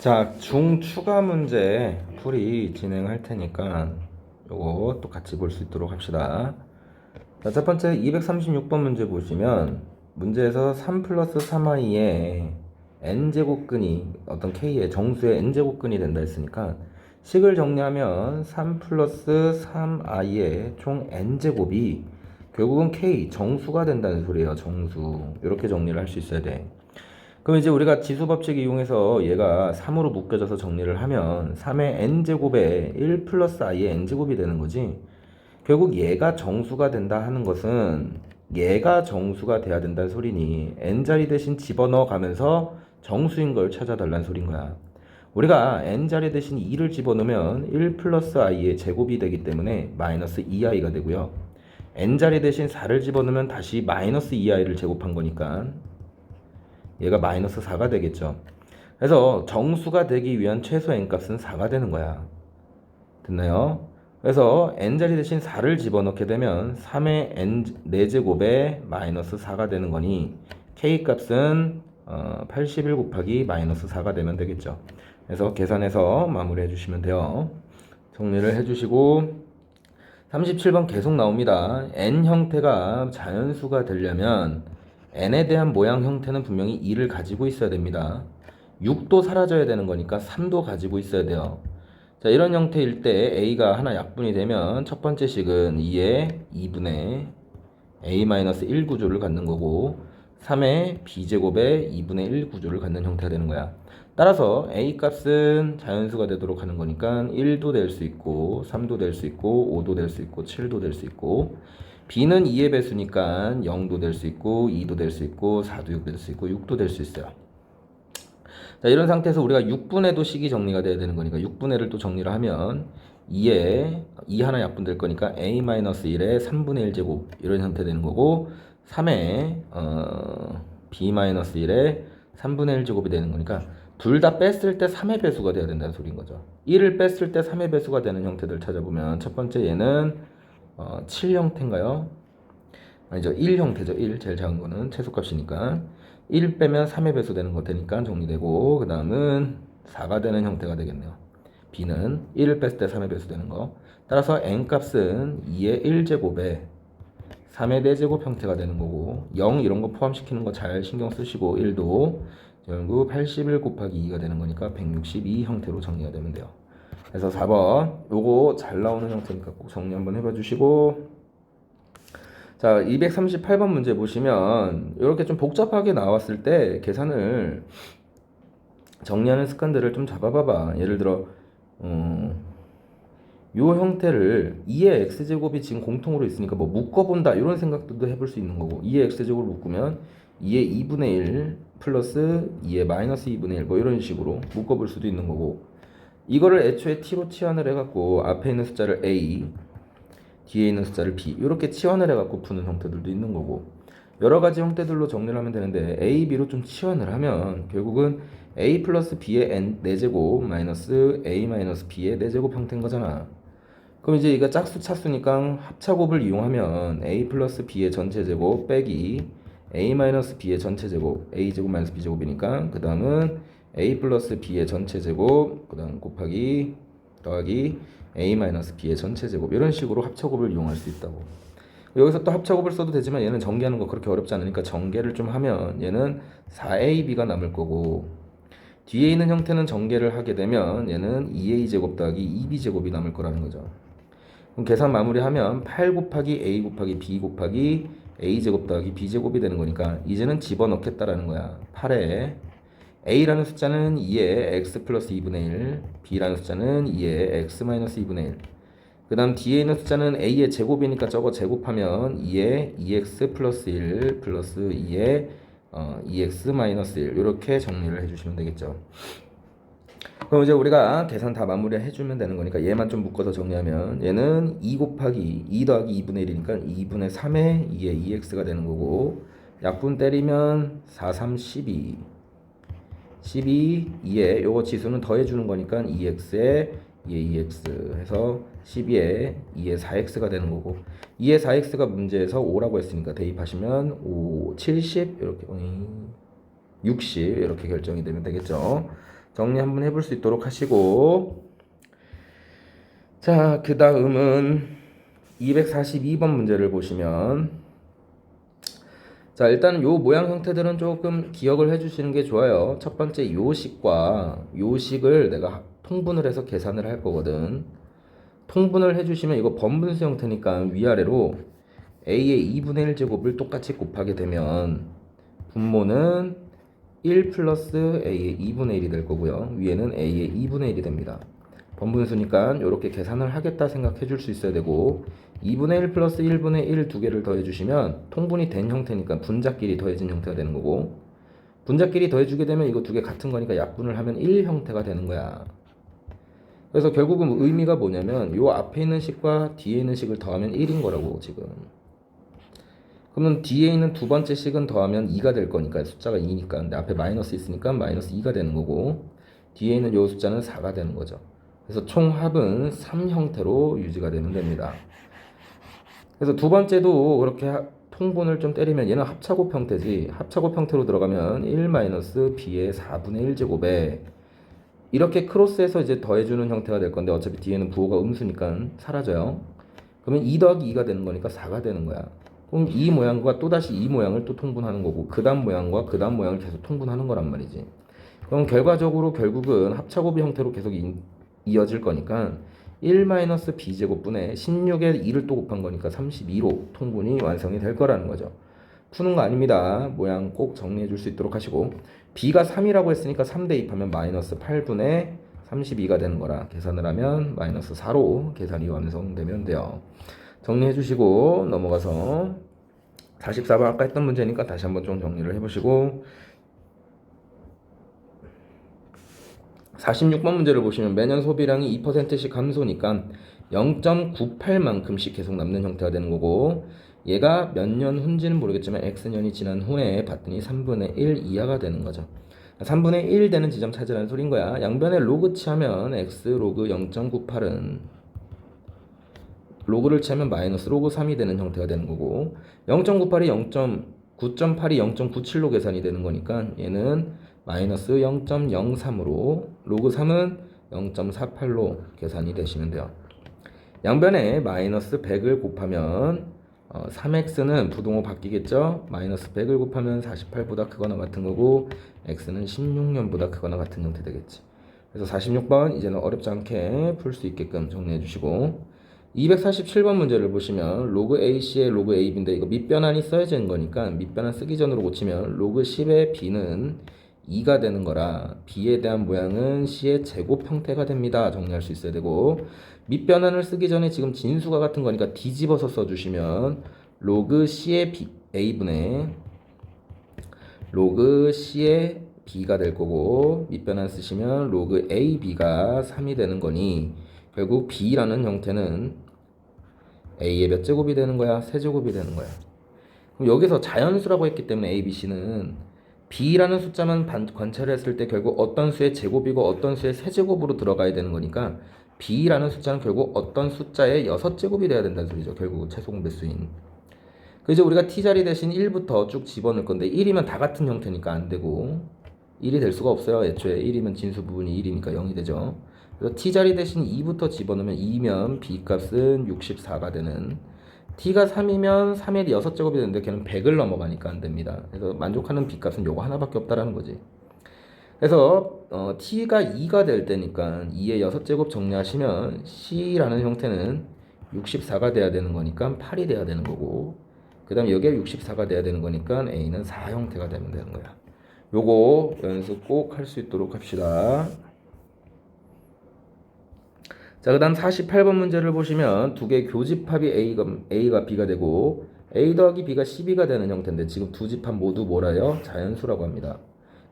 자, 중추가 문제 풀이 진행할 테니까 요거 또 같이 볼 수 있도록 합시다. 자, 첫 번째 236번 문제 보시면 문제에서 3 플러스 3i의 n제곱근이 어떤 k의 정수의 n제곱근이 된다 했으니까 식을 정리하면 3 플러스 3i의 총 n제곱이 결국은 k 정수가 된다는 소리예요. 정수. 이렇게 정리를 할 수 있어야 돼. 그럼 이제 우리가 지수법칙 이용해서 얘가 3으로 묶여져서 정리를 하면 3의 n제곱에 1 플러스 i의 n제곱이 되는 거지. 결국 얘가 정수가 된다 하는 것은 얘가 정수가 돼야 된다는 소리니 n자리 대신 집어넣어 가면서 정수인 걸 찾아달라는 소린 거야. 우리가 n자리 대신 2를 집어넣으면 1 플러스 i의 제곱이 되기 때문에 마이너스 2i가 되고요. n자리 대신 4를 집어넣으면 다시 마이너스 2i를 제곱한 거니까 얘가 마이너스 4가 되겠죠. 그래서 정수가 되기 위한 최소 n값은 4가 되는 거야. 됐나요? 그래서 n자리 대신 4를 집어넣게 되면 3의 n 4제곱에 마이너스 4가 되는 거니 k값은 81 곱하기 마이너스 4가 되면 되겠죠. 그래서 계산해서 마무리해 주시면 돼요. 정리를 해주시고 37번 계속 나옵니다. n 형태가 자연수가 되려면 n에 대한 모양 형태는 분명히 2를 가지고 있어야 됩니다. 6도 사라져야 되는 거니까 3도 가지고 있어야 돼요. 자, 이런 형태일 때 a가 하나 약분이 되면 첫 번째 식은 2의 2분의 a-1 구조를 갖는 거고 3의 b제곱의 2분의 1 구조를 갖는 형태가 되는 거야. 따라서 a 값은 자연수가 되도록 하는 거니까 1도 될 수 있고 3도 될 수 있고 5도 될 수 있고 7도 될 수 있고 b는 2의 배수니까 0도 될 수 있고 2도 될 수 있고 4도 될 수 있고 6도 될 수 있어요. 자, 이런 상태에서 우리가 6분의도 식이 정리가 돼야 되는 거니까 6분의를 또 정리를 하면 2에 2 하나 약분될 거니까 a-1에 3분의 1 제곱 이런 형태 되는 거고 3에 b-1에 3분의 1 제곱이 되는 거니까 둘 다 뺐을 때 3의 배수가 돼야 된다는 소리인 거죠. 1을 뺐을 때 3의 배수가 되는 형태들 찾아보면 첫 번째 얘는 7 형태인가요? 아니죠. 1 형태죠. 1 제일 작은 거는 최소값이니까 1 빼면 3의 배수 되는 거 되니까 정리되고 그 다음은 4가 되는 형태가 되겠네요. b는 1을 뺐을 때 3의 배수 되는 거. 따라서 n값은 2의 1제곱에 3의 4제곱 형태가 되는 거고 0 이런 거 포함시키는 거 잘 신경 쓰시고 1도 결국 81 곱하기 2가 되는 거니까 162 형태로 정리가 되면 돼요. 그래서 4번 요거 잘 나오는 형태니까 꼭 정리 한번 해봐 주시고 자 238번 문제 보시면 이렇게 좀 복잡하게 나왔을 때 계산을 정리하는 습관들을 좀 잡아봐봐. 예를 들어 요 형태를 2의 x제곱이 지금 공통으로 있으니까 뭐 묶어본다 이런 생각도 해볼 수 있는 거고 2의 x제곱을 묶으면 2의 2분의 1 플러스 2의 마이너스 2분의 1 뭐 이런 식으로 묶어볼 수도 있는 거고 이거를 애초에 t로 치환을 해갖고 앞에 있는 숫자를 a 뒤에 있는 숫자를 b 이렇게 치환을 해갖고 푸는 형태들도 있는 거고 여러가지 형태들로 정리를 하면 되는데 a, b로 좀 치환을 하면 결국은 a 플러스 b의 n 4제곱 마이너스 a 마이너스 b의 4제곱 형태인 거잖아. 그럼 이제 이거 짝수 차수니까 합차곱을 이용하면 a 플러스 b의 전체 제곱 빼기 a 마이너스 b의 전체 제곱 a 제곱 마이너스 b 제곱이니까 그 다음은 a 플러스 b의 전체 제곱 그 다음 곱하기 더하기 a 마이너스 b의 전체 제곱 이런 식으로 합차곱을 이용할 수 있다고. 여기서 또 합차곱을 써도 되지만 얘는 전개하는 거 그렇게 어렵지 않으니까 전개를 좀 하면 얘는 4ab가 남을 거고 뒤에 있는 형태는 전개를 하게 되면 얘는 2a 제곱 더하기 2b 제곱이 남을 거라는 거죠. 그럼 계산 마무리하면 8 곱하기 a 곱하기 b 곱하기 a 제곱 더하기 b 제곱이 되는 거니까 이제는 집어넣겠다라는 거야. 8에 a라는 숫자는 2의 x 플러스 2분의 1 b라는 숫자는 2의 x 마이너스 2분의 1 그 다음 뒤에 있는 숫자는 a의 제곱이니까 저거 제곱하면 2의 2x 플러스 1 플러스 2의 2x 마이너스 1 이렇게 정리를 해주시면 되겠죠. 그럼 이제 우리가 계산 다 마무리 해주면 되는 거니까 얘만 좀 묶어서 정리하면 얘는 2 곱하기 2 더하기 2분의 1이니까 2분의 3의 2의 2x가 되는 거고 약분 때리면 4, 3, 12 2에 요거 지수는 더해주는 거니까 2x에 2의 2x 해서 12에 2의 4x가 되는 거고 2의 4x가 문제에서 5라고 했으니까 대입하시면 5, 70 이렇게 60 이렇게 결정이 되면 되겠죠. 정리 한번 해볼 수 있도록 하시고, 자, 그 다음은 242번 문제를 보시면, 자, 일단 요 모양 형태들은 조금 기억을 해주시는 게 좋아요. 첫 번째 요식과 요식을 내가 통분을 해서 계산을 할 거거든. 통분을 해주시면 이거 번분수 형태니까 위아래로 a의 2분의 1제곱을 똑같이 곱하게 되면 분모는 1 플러스 a의 2분의 1이 될 거고요. 위에는 a의 2분의 1이 됩니다. 번분수니까 이렇게 계산을 하겠다 생각해 줄 수 있어야 되고, 2분의 1 플러스 1분의 1 두 개를 더해 주시면 통분이 된 형태니까 분자끼리 더해진 형태가 되는 거고, 분자끼리 더해주게 되면 이거 두 개 같은 거니까 약분을 하면 1 형태가 되는 거야. 그래서 결국은 의미가 뭐냐면 요 앞에 있는 식과 뒤에 있는 식을 더하면 1인 거라고 지금. 그러면 뒤에 있는 두 번째 식은 더하면 2가 될 거니까, 숫자가 2니까. 근데 앞에 마이너스 있으니까 마이너스 2가 되는 거고, 뒤에 있는 요 숫자는 4가 되는 거죠. 그래서 총합은 3 형태로 유지가 되면 됩니다. 그래서 두 번째도 그렇게 통분을 좀 때리면 얘는 합차곱 형태지. 합차곱 형태로 들어가면 1-b의 4분의 1제곱에 이렇게 크로스해서 이제 더해주는 형태가 될 건데, 어차피 뒤에는 부호가 음수니까 사라져요. 그러면 2 더하기 2가 되는 거니까 4가 되는 거야. 그럼 이 모양과 또다시 이 모양을 또 통분하는 거고, 그 다음 모양과 그 다음 모양을 계속 통분하는 거란 말이지. 그럼 결과적으로 결국은 합차곱의 형태로 계속 이어질 거니까 1-b제곱분에 16에 2를 또 곱한 거니까 32로 통분이 완성이 될 거라는 거죠. 푸는 거 아닙니다. 모양 꼭 정리해 줄 수 있도록 하시고, b가 3이라고 했으니까 3 대입하면 마이너스 8분의 32가 되는 거라 계산을 하면 마이너스 4로 계산이 완성되면 돼요. 정리해 주시고 넘어가서 44번 아까 했던 문제니까 다시 한번 좀 정리를 해보시고, 46번 문제를 보시면 매년 소비량이 2%씩 감소니까 0.98만큼씩 계속 남는 형태가 되는 거고, 얘가 몇 년 후인지는 모르겠지만 x년이 지난 후에 봤더니 3분의 1 이하가 되는 거죠. 3분의 1 되는 지점 찾으라는 소린 거야. 양변에 로그 취하면 x 로그 0.98은 로그를 취하면 마이너스 로그 3이 되는 형태가 되는 거고, 0.98이 9.8이 0.97로 계산이 되는 거니까 얘는 마이너스 0.03으로 로그 3은 0.48로 계산이 되시면 돼요. 양변에 마이너스 100을 곱하면 3x는 부동호 바뀌겠죠. 마이너스 100을 곱하면 48보다 크거나 같은 거고, x는 16년보다 크거나 같은 형태 되겠지. 그래서 46번 이제는 어렵지 않게 풀 수 있게끔 정리해 주시고, 247번 문제를 보시면 로그 AC의 로그 AB인데 이거 밑변환이 써야되는 거니까 밑변환 쓰기 전으로 고치면 로그 10의 B는 2가 되는 거라 B에 대한 모양은 C의 제곱 형태가 됩니다. 정리할 수 있어야 되고, 밑변환을 쓰기 전에 지금 진수가 같은 거니까 뒤집어서 써주시면 로그 C의 A분의 로그 C의 B가 될 거고, 밑변환 쓰시면 로그 AB가 3이 되는 거니 결국 B라는 형태는 A의 몇 제곱이 되는 거야? 세제곱이 되는 거야. 그럼 여기서 자연수라고 했기 때문에 A, B, C는 B라는 숫자만 관찰했을 때 결국 어떤 수의 제곱이고 어떤 수의 세제곱으로 들어가야 되는 거니까 B라는 숫자는 결국 어떤 숫자의 6제곱이 돼야 된다는 소리죠. 결국 최소 공배수인. 그래서 우리가 T자리 대신 1부터 쭉 집어넣을 건데 1이면 다 같은 형태니까 안 되고 1이 될 수가 없어요. 애초에 1이면 진수 부분이 1이니까 0이 되죠. 그래서 T자리 대신 2부터 집어넣으면 2면 B 값은 64가 되는, T가 3이면 3의 6제곱이 되는데 걔는 100을 넘어가니까 안 됩니다. 그래서 만족하는 B 값은 요거 하나밖에 없다라는 거지. 그래서 T가 2가 될 때니까 2의 6제곱 정리하시면 C라는 형태는 64가 돼야 되는 거니까 8이 돼야 되는 거고, 그 다음에 여기에 64가 돼야 되는 거니까 A는 4 형태가 되면 되는 거야. 요거 연습 꼭 할 수 있도록 합시다. 자, 그 다음 48번 문제를 보시면 두 개의 교집합이 A가 B가 되고 A 더하기 B가 12가 되는 형태인데, 지금 두 집합 모두 뭐라요? 자연수라고 합니다.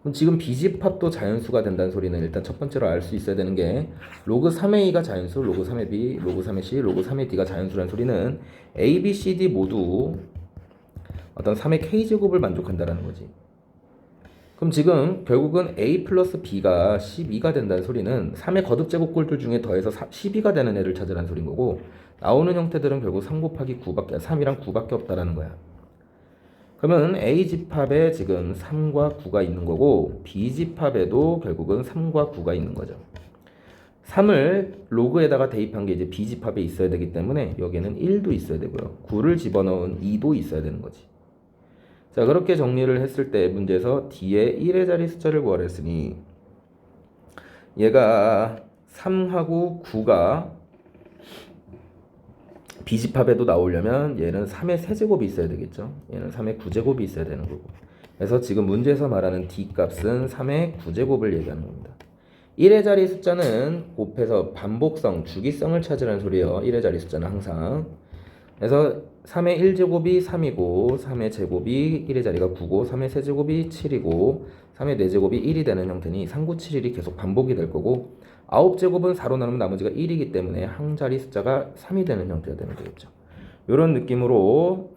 그럼 지금 B집합도 자연수가 된다는 소리는 일단 첫 번째로 알 수 있어야 되는 게, 로그 3의 2가 자연수, 로그 3의 B, 로그 3의 C, 로그 3의 D가 자연수라는 소리는 A, B, C, D 모두 어떤 3의 K제곱을 만족한다는 거지. 그럼 지금 결국은 A 플러스 B가 12가 된다는 소리는 3의 거듭제곱꼴들 중에 더해서 12가 되는 애를 찾으라는 소린 거고, 나오는 형태들은 결국 3 곱하기 9밖에 3이랑 9밖에 없다라는 거야. 그러면 A집합에 지금 3과 9가 있는 거고 B집합에도 결국은 3과 9가 있는 거죠. 3을 로그에다가 대입한 게 이제 B집합에 있어야 되기 때문에 여기에는 1도 있어야 되고요. 9를 집어넣은 2도 있어야 되는 거지. 자, 그렇게 정리를 했을 때 문제에서 D의 1의 자리 숫자를 구하라 했으니 얘가 3하고 9가 B집합에도 나오려면 얘는 3의 세제곱이 있어야 되겠죠. 얘는 3의 9제곱이 있어야 되는 거고. 그래서 지금 문제에서 말하는 D 값은 3의 9제곱을 얘기하는 겁니다. 1의 자리 숫자는 곱해서 반복성, 주기성을 찾으라는 소리예요. 1의 자리 숫자는 항상. 그래서 3의 1제곱이 3이고 3의 제곱이 1의 자리가 9고 3의 세제곱이 7이고 3의 4제곱이 1이 되는 형태니 3, 9, 7, 1이 계속 반복이 될 거고 9제곱은 4로 나누면 나머지가 1이기 때문에 한 자리 숫자가 3이 되는 형태가 되는 거겠죠. 이런 느낌으로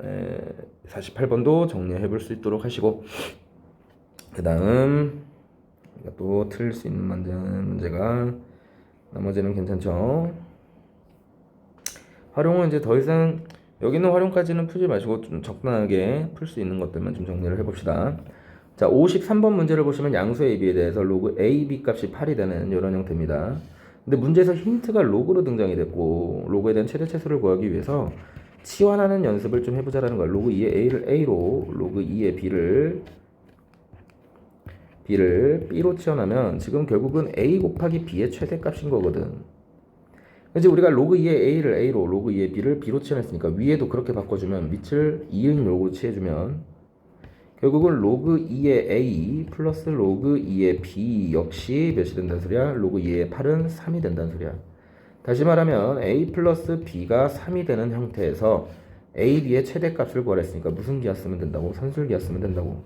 48번도 정리해 볼 수 있도록 하시고 그 다음 또 틀릴 수 있는 문제가 나머지는 괜찮죠. 활용은 이제 더 이상 여기 있는 활용까지는 풀지 마시고 좀 적당하게 풀 수 있는 것들만 좀 정리를 해봅시다. 자, 53번 문제를 보시면 양수 AB에 대해서 로그 AB 값이 8이 되는 이런 형태입니다. 근데 문제에서 힌트가 로그로 등장이 됐고 로그에 대한 최대 차수를 구하기 위해서 치환하는 연습을 좀 해보자라는 거야. 로그 2의 A를 A로 로그 2의 B를 B로 치환하면 지금 결국은 A 곱하기 B의 최대값인 거거든. 이제 우리가 로그 2의 A를 A로 로그 2의 B를 B로 치환했으니까 위에도 그렇게 바꿔주면 밑을 2인 로그로 취해주면 결국은 로그 2의 A 플러스 로그 2의 B 역시 몇이 된다는 소리야? 로그 2의 8은 3이 된다는 소리야. 다시 말하면 A 플러스 B가 3이 되는 형태에서 A, B의 최대값을 구하라 했으니까 무슨 기하 쓰면 된다고? 산술기하 쓰면 된다고.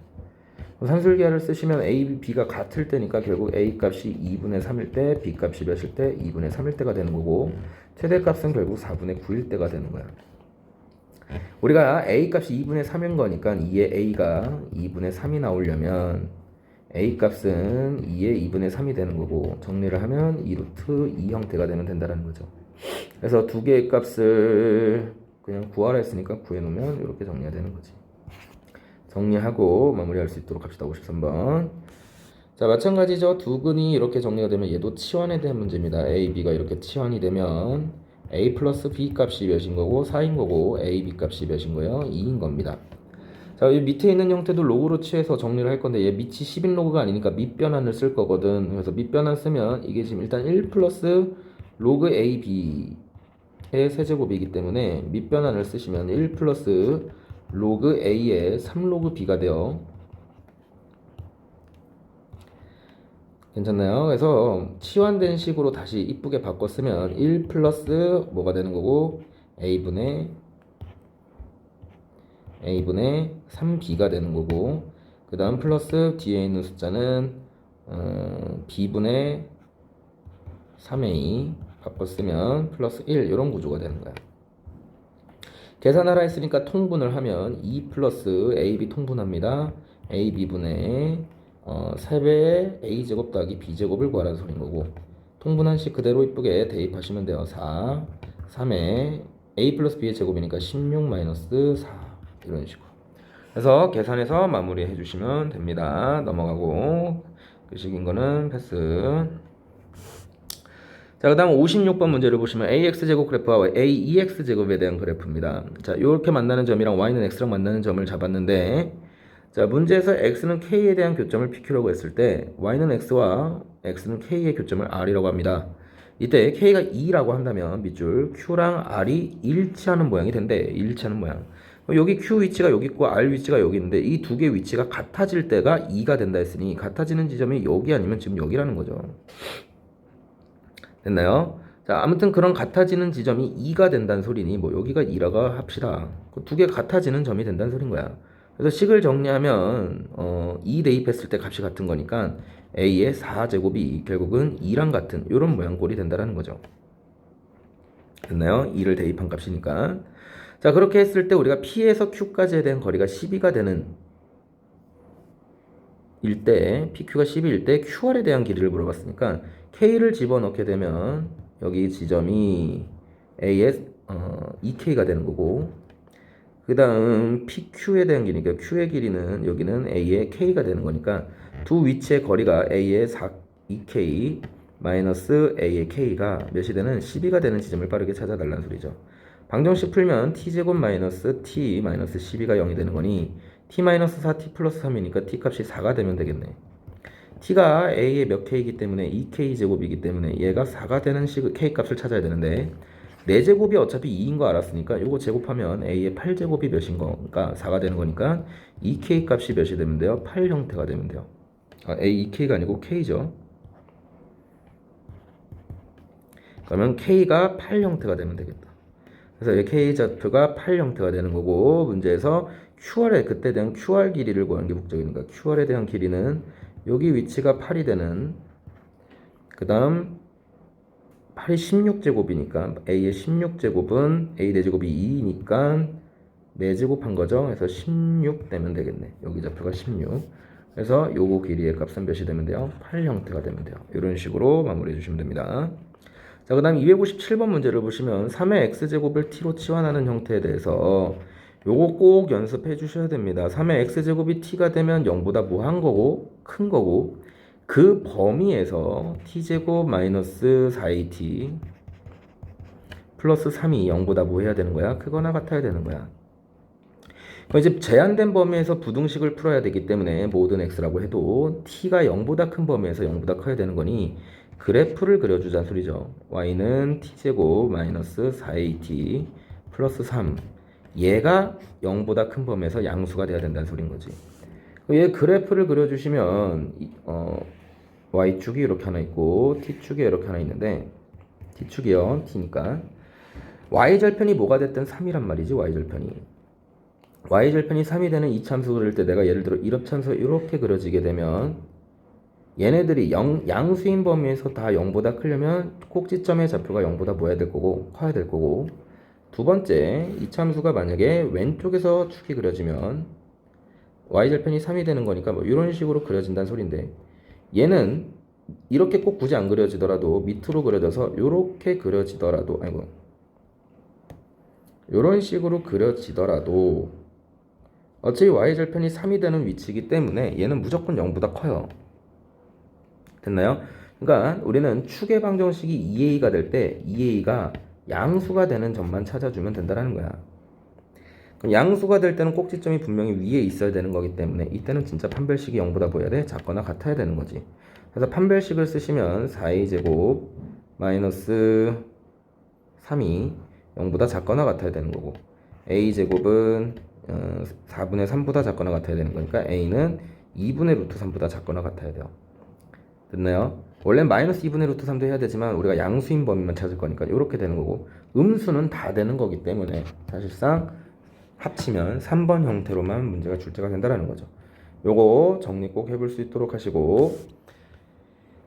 산술기하를 쓰시면 A, B가 같을 때니까 결국 A 값이 2분의 3일 때 B 값이 몇일 때? 2분의 3일 때가 되는 거고 최대값은 결국 4분의 9일 때가 되는 거야. 우리가 A 값이 2분의 3인 거니까 2의 A가 2분의 3이 나오려면 A 값은 2의 2분의 3이 되는 거고 정리를 하면 2루트 2 형태가 되면 된다는 거죠. 그래서 두 개의 값을 그냥 구하라 했으니까 구해놓으면 이렇게 정리가 되는 거지. 정리하고 마무리할 수 있도록 합시다. 53번. 자, 마찬가지죠. 두 근이 이렇게 정리가 되면 얘도 치환에 대한 문제입니다. A, B가 이렇게 치환이 되면 A 플러스 B 값이 몇인 거고 4인 거고 A, B 값이 몇인 거예요? 2인 겁니다. 자, 이 밑에 있는 형태도 로그로 취해서 정리를 할 건데 얘 밑이 10인 로그가 아니니까 밑변환을 쓸 거거든. 그래서 밑변환 쓰면 이게 지금 일단 1 플러스 로그 A, B의 세제곱이기 때문에 밑변환을 쓰시면 1 플러스 로그 A의 3로그 B가 돼요. 괜찮나요? 그래서 치환된 식으로 다시 이쁘게 바꿔 쓰면 1 플러스 뭐가 되는 거고 A분의 3B가 되는 거고 그 다음 플러스 뒤에 있는 숫자는 B분의 3A 바꿔 쓰면 플러스 1 이런 구조가 되는 거야. 계산하라 했으니까 통분을 하면 2 플러스 AB 통분합니다. AB분의 3배의 A제곱 더하기 B제곱을 구하라는 소린 거고 통분한 식 그대로 이쁘게 대입하시면 돼요. 4, 3에 A 플러스 B의 제곱이니까 16 마이너스 4 이런 식으로 그래서 계산해서 마무리 해주시면 됩니다. 넘어가고 그 식인 거는 패스. 자, 그 다음 56번 문제를 보시면 AX제곱 그래프와 AEX제곱에 대한 그래프입니다. 자, 이렇게 만나는 점이랑 Y는 X랑 만나는 점을 잡았는데 자, 문제에서 X는 K에 대한 교점을 PQ라고 했을 때 Y는 X와 X는 K의 교점을 R이라고 합니다. 이때 K가 2라고 한다면 밑줄 Q랑 R이 일치하는 모양이 된대. 일치하는 모양. 여기 Q 위치가 여기 있고 R 위치가 여기 있는데 이 두 개의 위치가 같아질 때가 2가 된다 했으니 같아지는 지점이 여기 아니면 지금 여기라는 거죠. 됐나요? 자, 아무튼 그런 같아지는 지점이 2가 된다는 소리니 뭐 여기가 2라고 합시다. 그 두 개 같아지는 점이 된다는 소린 거야. 그래서 식을 정리하면 2 대입했을 때 값이 같은 거니까 A의 4제곱이 결국은 2랑 같은 이런 모양꼴이 된다는 거죠. 됐나요? 2를 대입한 값이니까. 자, 그렇게 했을 때 우리가 P에서 Q까지에 대한 거리가 12가 되는 일때 PQ가 12일 때 QR에 대한 길이를 물어봤으니까 K를 집어넣게 되면 여기 지점이 A의 2K가 되는 거고 그 다음 PQ에 대한 길이니까 Q의 길이는 여기는 A의 K가 되는 거니까 두 위치의 거리가 A의 2K 마이너스 A의 K가 몇이 되는 12가 되는 지점을 빠르게 찾아달라는 소리죠. 방정식 풀면 T제곱 마이너스 T 마이너스 12가 0이 되는 거니 T 마이너스 4T 플러스 3이니까 T 값이 4가 되면 되겠네. T가 A의 몇 K이기 때문에 2K 제곱이기 때문에 얘가 4가 되는 K 값을 찾아야 되는데 4제곱이 어차피 2인 거 알았으니까 요거 제곱하면 A의 8제곱이 몇인 거니까 4가 되는 거니까 2K 값이 몇이 되면 돼요? 8 형태가 되면 돼요. A 2K가 아니고 K죠. 그러면 K가 8 형태가 되면 되겠다. 그래서 이 K 좌표가 8 형태가 되는 거고 문제에서 QR에 그때 대한 QR 길이를 구하는 게 목적이니까 QR에 대한 길이는 여기 위치가 8이 되는 그 다음 8이 16제곱이니까 A의 16제곱은 A 4제곱이 2니까 4제곱 한 거죠. 그래서 16 되면 되겠네. 여기 좌표가 16. 그래서 요거 길이의 값은 몇이 되면 돼요? 8 형태가 되면 돼요. 이런 식으로 마무리해 주시면 됩니다. 자, 그 다음 257번 문제를 보시면 3의 x제곱을 t로 치환하는 형태에 대해서 요거 꼭 연습해 주셔야 됩니다. 3의 x제곱이 t가 되면 0보다 무한 거고 큰 거고 그 범위에서 t제곱 마이너스 4at 플러스 3이 0보다 뭐 해야 되는 거야? 크거나 같아야 되는 거야. 이제 제한된 범위에서 부등식을 풀어야 되기 때문에 모든 x라고 해도 t가 0보다 큰 범위에서 0보다 커야 되는 거니 그래프를 그려주자는 소리죠. y는 t제곱 마이너스 4at 플러스 3 얘가 0보다 큰 범위에서 양수가 돼야 된다는 소린 거지. 얘 그래프를 그려주시면 y축이 이렇게 하나 있고 t축이 이렇게 하나 있는데 t축이요 t니까 y절편이 뭐가 됐든 3이란 말이지. y절편이 3이 되는 이참수 그릴 때 내가 예를 들어 이럽참수 이렇게 그려지게 되면 얘네들이 양수인 범위에서 다 0보다 크려면 꼭지점의 좌표가 0보다 뭐 해야 될 거고 커야 될 거고 두 번째 이참수가 만약에 왼쪽에서 축이 그려지면 y절편이 3이 되는 거니까 뭐 이런 식으로 그려진다는 소린데 얘는 이렇게 꼭 굳이 안 그려지더라도 밑으로 그려져서 이렇게 그려지더라도 이런 식으로 그려지더라도 어차피 y절편이 3이 되는 위치이기 때문에 얘는 무조건 0보다 커요. 됐나요? 그러니까 우리는 축의 방정식이 2a가 될 때 2a가 양수가 되는 점만 찾아주면 된다는 거야. 그럼 양수가 될 때는 꼭지점이 분명히 위에 있어야 되는 거기 때문에 이때는 진짜 판별식이 0보다 보여야 돼? 작거나 같아야 되는 거지. 그래서 판별식을 쓰시면 4a제곱 마이너스 3이 0보다 작거나 같아야 되는 거고 a제곱은 4분의 3보다 작거나 같아야 되는 거니까 a는 2분의 루트 3보다 작거나 같아야 돼요. 됐나요? 원래는 마이너스 2분의 루트 3도 해야 되지만 우리가 양수인 범위만 찾을 거니까 이렇게 되는 거고 음수는 다 되는 거기 때문에 사실상 합치면 3번 형태로만 문제가 출제가 된다는 거죠. 요거 정리 꼭 해볼 수 있도록 하시고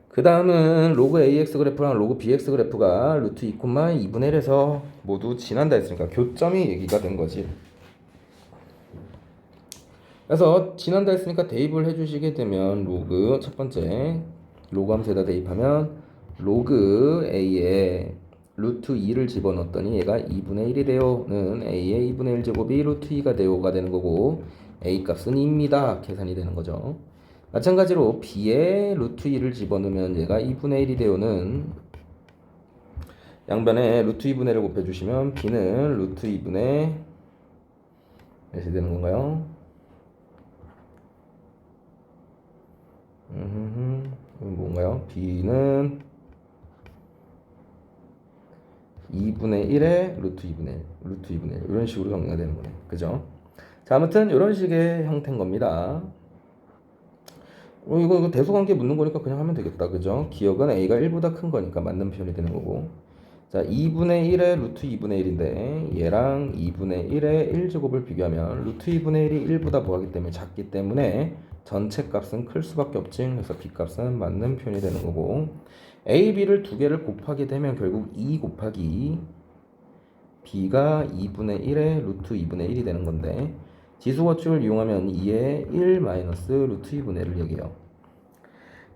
그 다음은 로그 AX 그래프랑 로그 BX 그래프가 루트 2, 2분의 1에서 모두 지난다 했으니까 교점이 얘기가 된 거지. 그래서 지난다 했으니까 대입을 해주시게 되면 로그 첫 번째 로그 함수에다 대입하면 로그 A에 루트 2를 집어넣었더니 얘가 2분의 1이 되어는 A의 2분의 1 제곱이 루트 2가 되어가 되는 거고 A 값은 2입니다. 계산이 되는 거죠. 마찬가지로 B에 루트 2를 집어넣으면 얘가 2분의 1이 되어는 양변에 루트 2분의 1을 곱해주시면 B는 루트 2분의 몇이 되는 건가요? 뭔가요? B는 2분의 1에 루트 2분의 1, 루트 2분의 1 이런 식으로 정리가 되는 거네. 그죠? 자, 아무튼 이런 식의 형태인 겁니다. 이거 대소관계 묻는 거니까 그냥 하면 되겠다. 그죠? 기억은 A가 1보다 큰 거니까 맞는 표현이 되는 거고. 자, 2분의 1에 루트 2분의 1인데 얘랑 2분의 1에 1제곱을 비교하면 루트 2분의 1이 1보다 뭐하기 때문에 작기 때문에 전체 값은 클 수밖에 없지. 그래서 B 값은 맞는 표현이 되는 거고 A, B를 두 개를 곱하게 되면 결국 2 곱하기 B가 2분의 1에 루트 2분의 1이 되는 건데 지수거축을 이용하면 2에 1 마이너스 루트 2분의 1을 얘기해요.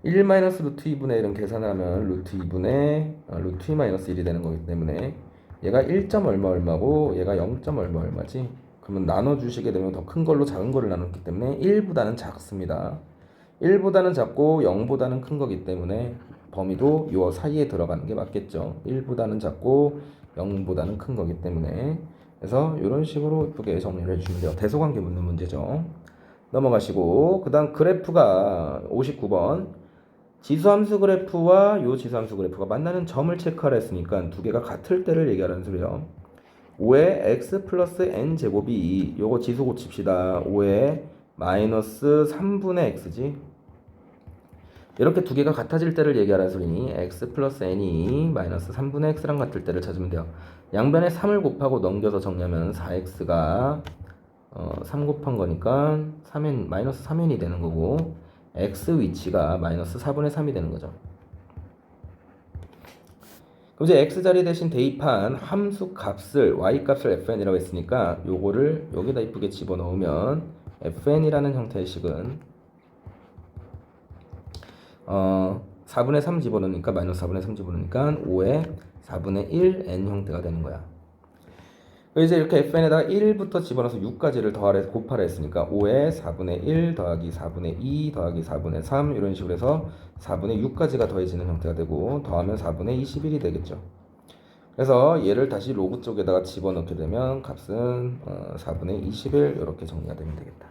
1 마이너스 루트 2분의 1은 계산하면 루트 2분의 루트 2 마이너스 1이 되는 거기 때문에 얘가 1점 얼마 얼마고 얘가 0점 얼마 얼마지? 그러면 나눠주시게 되면 더 큰 걸로 작은 거를 나눴기 때문에 1보다는 작습니다. 1보다는 작고 0보다는 큰 거기 때문에 범위도 요 사이에 들어가는 게 맞겠죠. 1보다는 작고 0보다는 큰 거기 때문에. 그래서 이런 식으로 예쁘게 정리를 해주시면 돼요. 대소관계 묻는 문제죠. 넘어가시고, 그 다음 그래프가 59번. 지수함수 그래프와 요 지수함수 그래프가 만나는 점을 체크하라 했으니까 두 개가 같을 때를 얘기하라는 소리예요. 5의 x 플러스 n 제곱이 요거 지수 고칩시다. 5의 마이너스 3분의 x지. 이렇게 두 개가 같아질 때를 얘기하라는 소리니 x 플러스 n이 마이너스 3분의 x랑 같을 때를 찾으면 돼요. 양변에 3을 곱하고 넘겨서 정리하면 4x가 3 곱한 거니까 3n, 마이너스 3n이 되는 거고 x 위치가 마이너스 4분의 3이 되는 거죠. 그럼 이제 x 자리 대신 대입한 함수 값을 y 값을 fn이라고 했으니까 요거를 여기다 이쁘게 집어넣으면 fn이라는 형태의 식은 4분의 3 집어넣으니까 마이너스 4분의 3 집어넣으니까 5의 4분의 1 n 형태가 되는 거야. 이제 이렇게 fn에다가 1부터 집어넣어서 6까지를 더하래 곱하라 했으니까 5의 4분의 1 더하기 4분의 2 더하기 4분의 3 이런 식으로 해서 4분의 6까지가 더해지는 형태가 되고 더하면 4분의 21이 되겠죠. 그래서 얘를 다시 로그 쪽에다가 집어넣게 되면 값은 4분의 21 이렇게 정리가 되면 되겠다.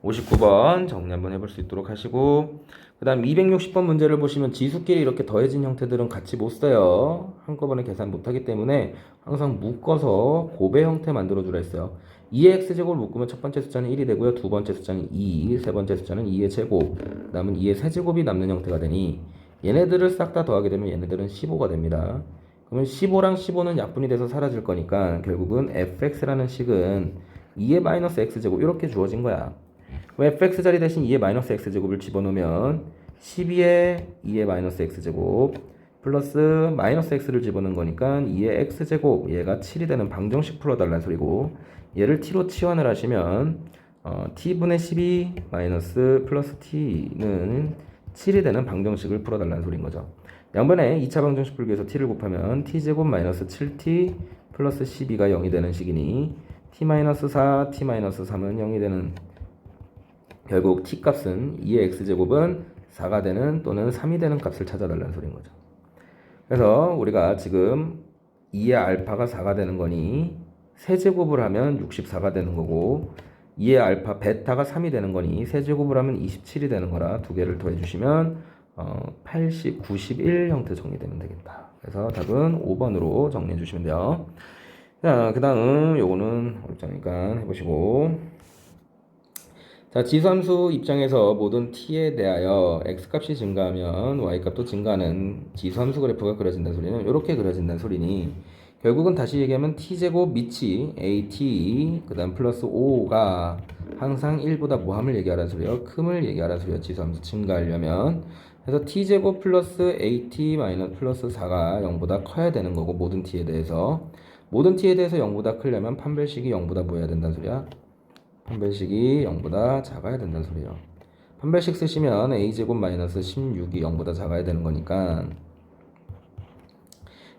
59번 정리 한번 해볼 수 있도록 하시고, 그 다음 260번 문제를 보시면 지수끼리 이렇게 더해진 형태들은 같이 못 써요. 한꺼번에 계산 못하기 때문에 항상 묶어서 곱의 형태 만들어주라 했어요. 2의 x제곱을 묶으면 첫 번째 숫자는 1이 되고요. 두 번째 숫자는 2, 세 번째 숫자는 2의 제곱, 그 다음은 2의 세제곱이 남는 형태가 되니 얘네들을 싹 다 더하게 되면 얘네들은 15가 됩니다. 그러면 15랑 15는 약분이 돼서 사라질 거니까 결국은 fx라는 식은 2의 마이너스 x제곱 이렇게 주어진 거야. fx 자리 대신 2의 마이너스 x제곱을 집어넣으면 12의 2의 마이너스 x제곱 플러스 마이너스 x를 집어넣은 거니까 2의 x제곱 얘가 7이 되는 방정식 풀어달라는 소리고, 얘를 t로 치환을 하시면 t분의 12 마이너스 플러스 t는 7이 되는 방정식을 풀어달라는 소리인 거죠. 양변에 2차 방정식 풀기 위해서 t를 곱하면 t제곱 마이너스 7t 플러스 12가 0이 되는 식이니 t 마이너스 4, t 마이너스 3은 0이 되는, 결국 t 값은 2의 x제곱은 4가 되는 또는 3이 되는 값을 찾아달라는 소리인 거죠. 그래서 우리가 지금 2의 알파가 4가 되는 거니 세제곱을 하면 64가 되는 거고 2의 알파 베타가 3이 되는 거니 세제곱을 하면 27이 되는 거라 두 개를 더해 주시면 80, 91 형태 정리되면 되겠다. 그래서 답은 5번으로 정리해 주시면 돼요. 자, 그 다음 요거는 어렵잖으니까 해보시고, 자, 지수함수 입장에서 모든 t에 대하여 x값이 증가하면 y값도 증가하는 지수함수 그래프가 그려진다는 소리는 이렇게 그려진다는 소리니 결국은 다시 얘기하면 t제곱 밑이 at 그 다음 플러스 5가 항상 1보다 뭐함을 얘기하라는 소리예요. 큼을 얘기하라는 소리예요. 지수함수 증가하려면. 그래서 t제곱 플러스 at 마이너스 플러스 4가 0보다 커야 되는 거고, 모든 t에 대해서 0보다 크려면 판별식이 0보다 뭐 해야 된다는 소리야? 판별식이 0보다 작아야 된다는 소리예요. 판별식 쓰시면 a제곱 마이너스 16이 0보다 작아야 되는 거니까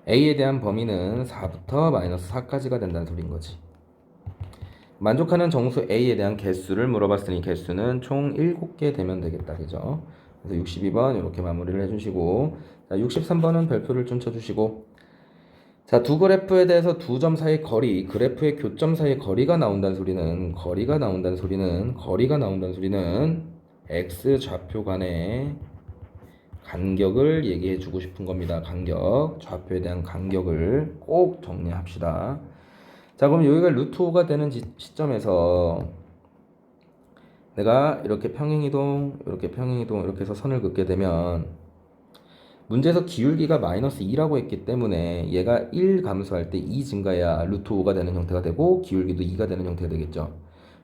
a에 대한 범위는 4부터 마이너스 4까지가 된다는 소리인 거지. 만족하는 정수 a에 대한 개수를 물어봤으니 개수는 총 7개 되면 되겠다. 그죠? 그래서 62번 이렇게 마무리를 해주시고, 자, 63번은 별표를 좀 쳐주시고, 자, 두 그래프에 대해서 두 점 사이 거리, 그래프의 교점 사이 거리가 나온다는 소리는 x 좌표 간의 간격을 얘기해 주고 싶은 겁니다. 간격, 좌표에 대한 간격을 꼭 정리합시다. 자, 그럼 여기가 루트 5가 되는 시점에서 내가 이렇게 평행이동 이렇게 해서 선을 긋게 되면 문제에서 기울기가 마이너스 2라고 했기 때문에 얘가 1 감소할 때 2 증가해야 루트 5가 되는 형태가 되고 기울기도 2가 되는 형태가 되겠죠.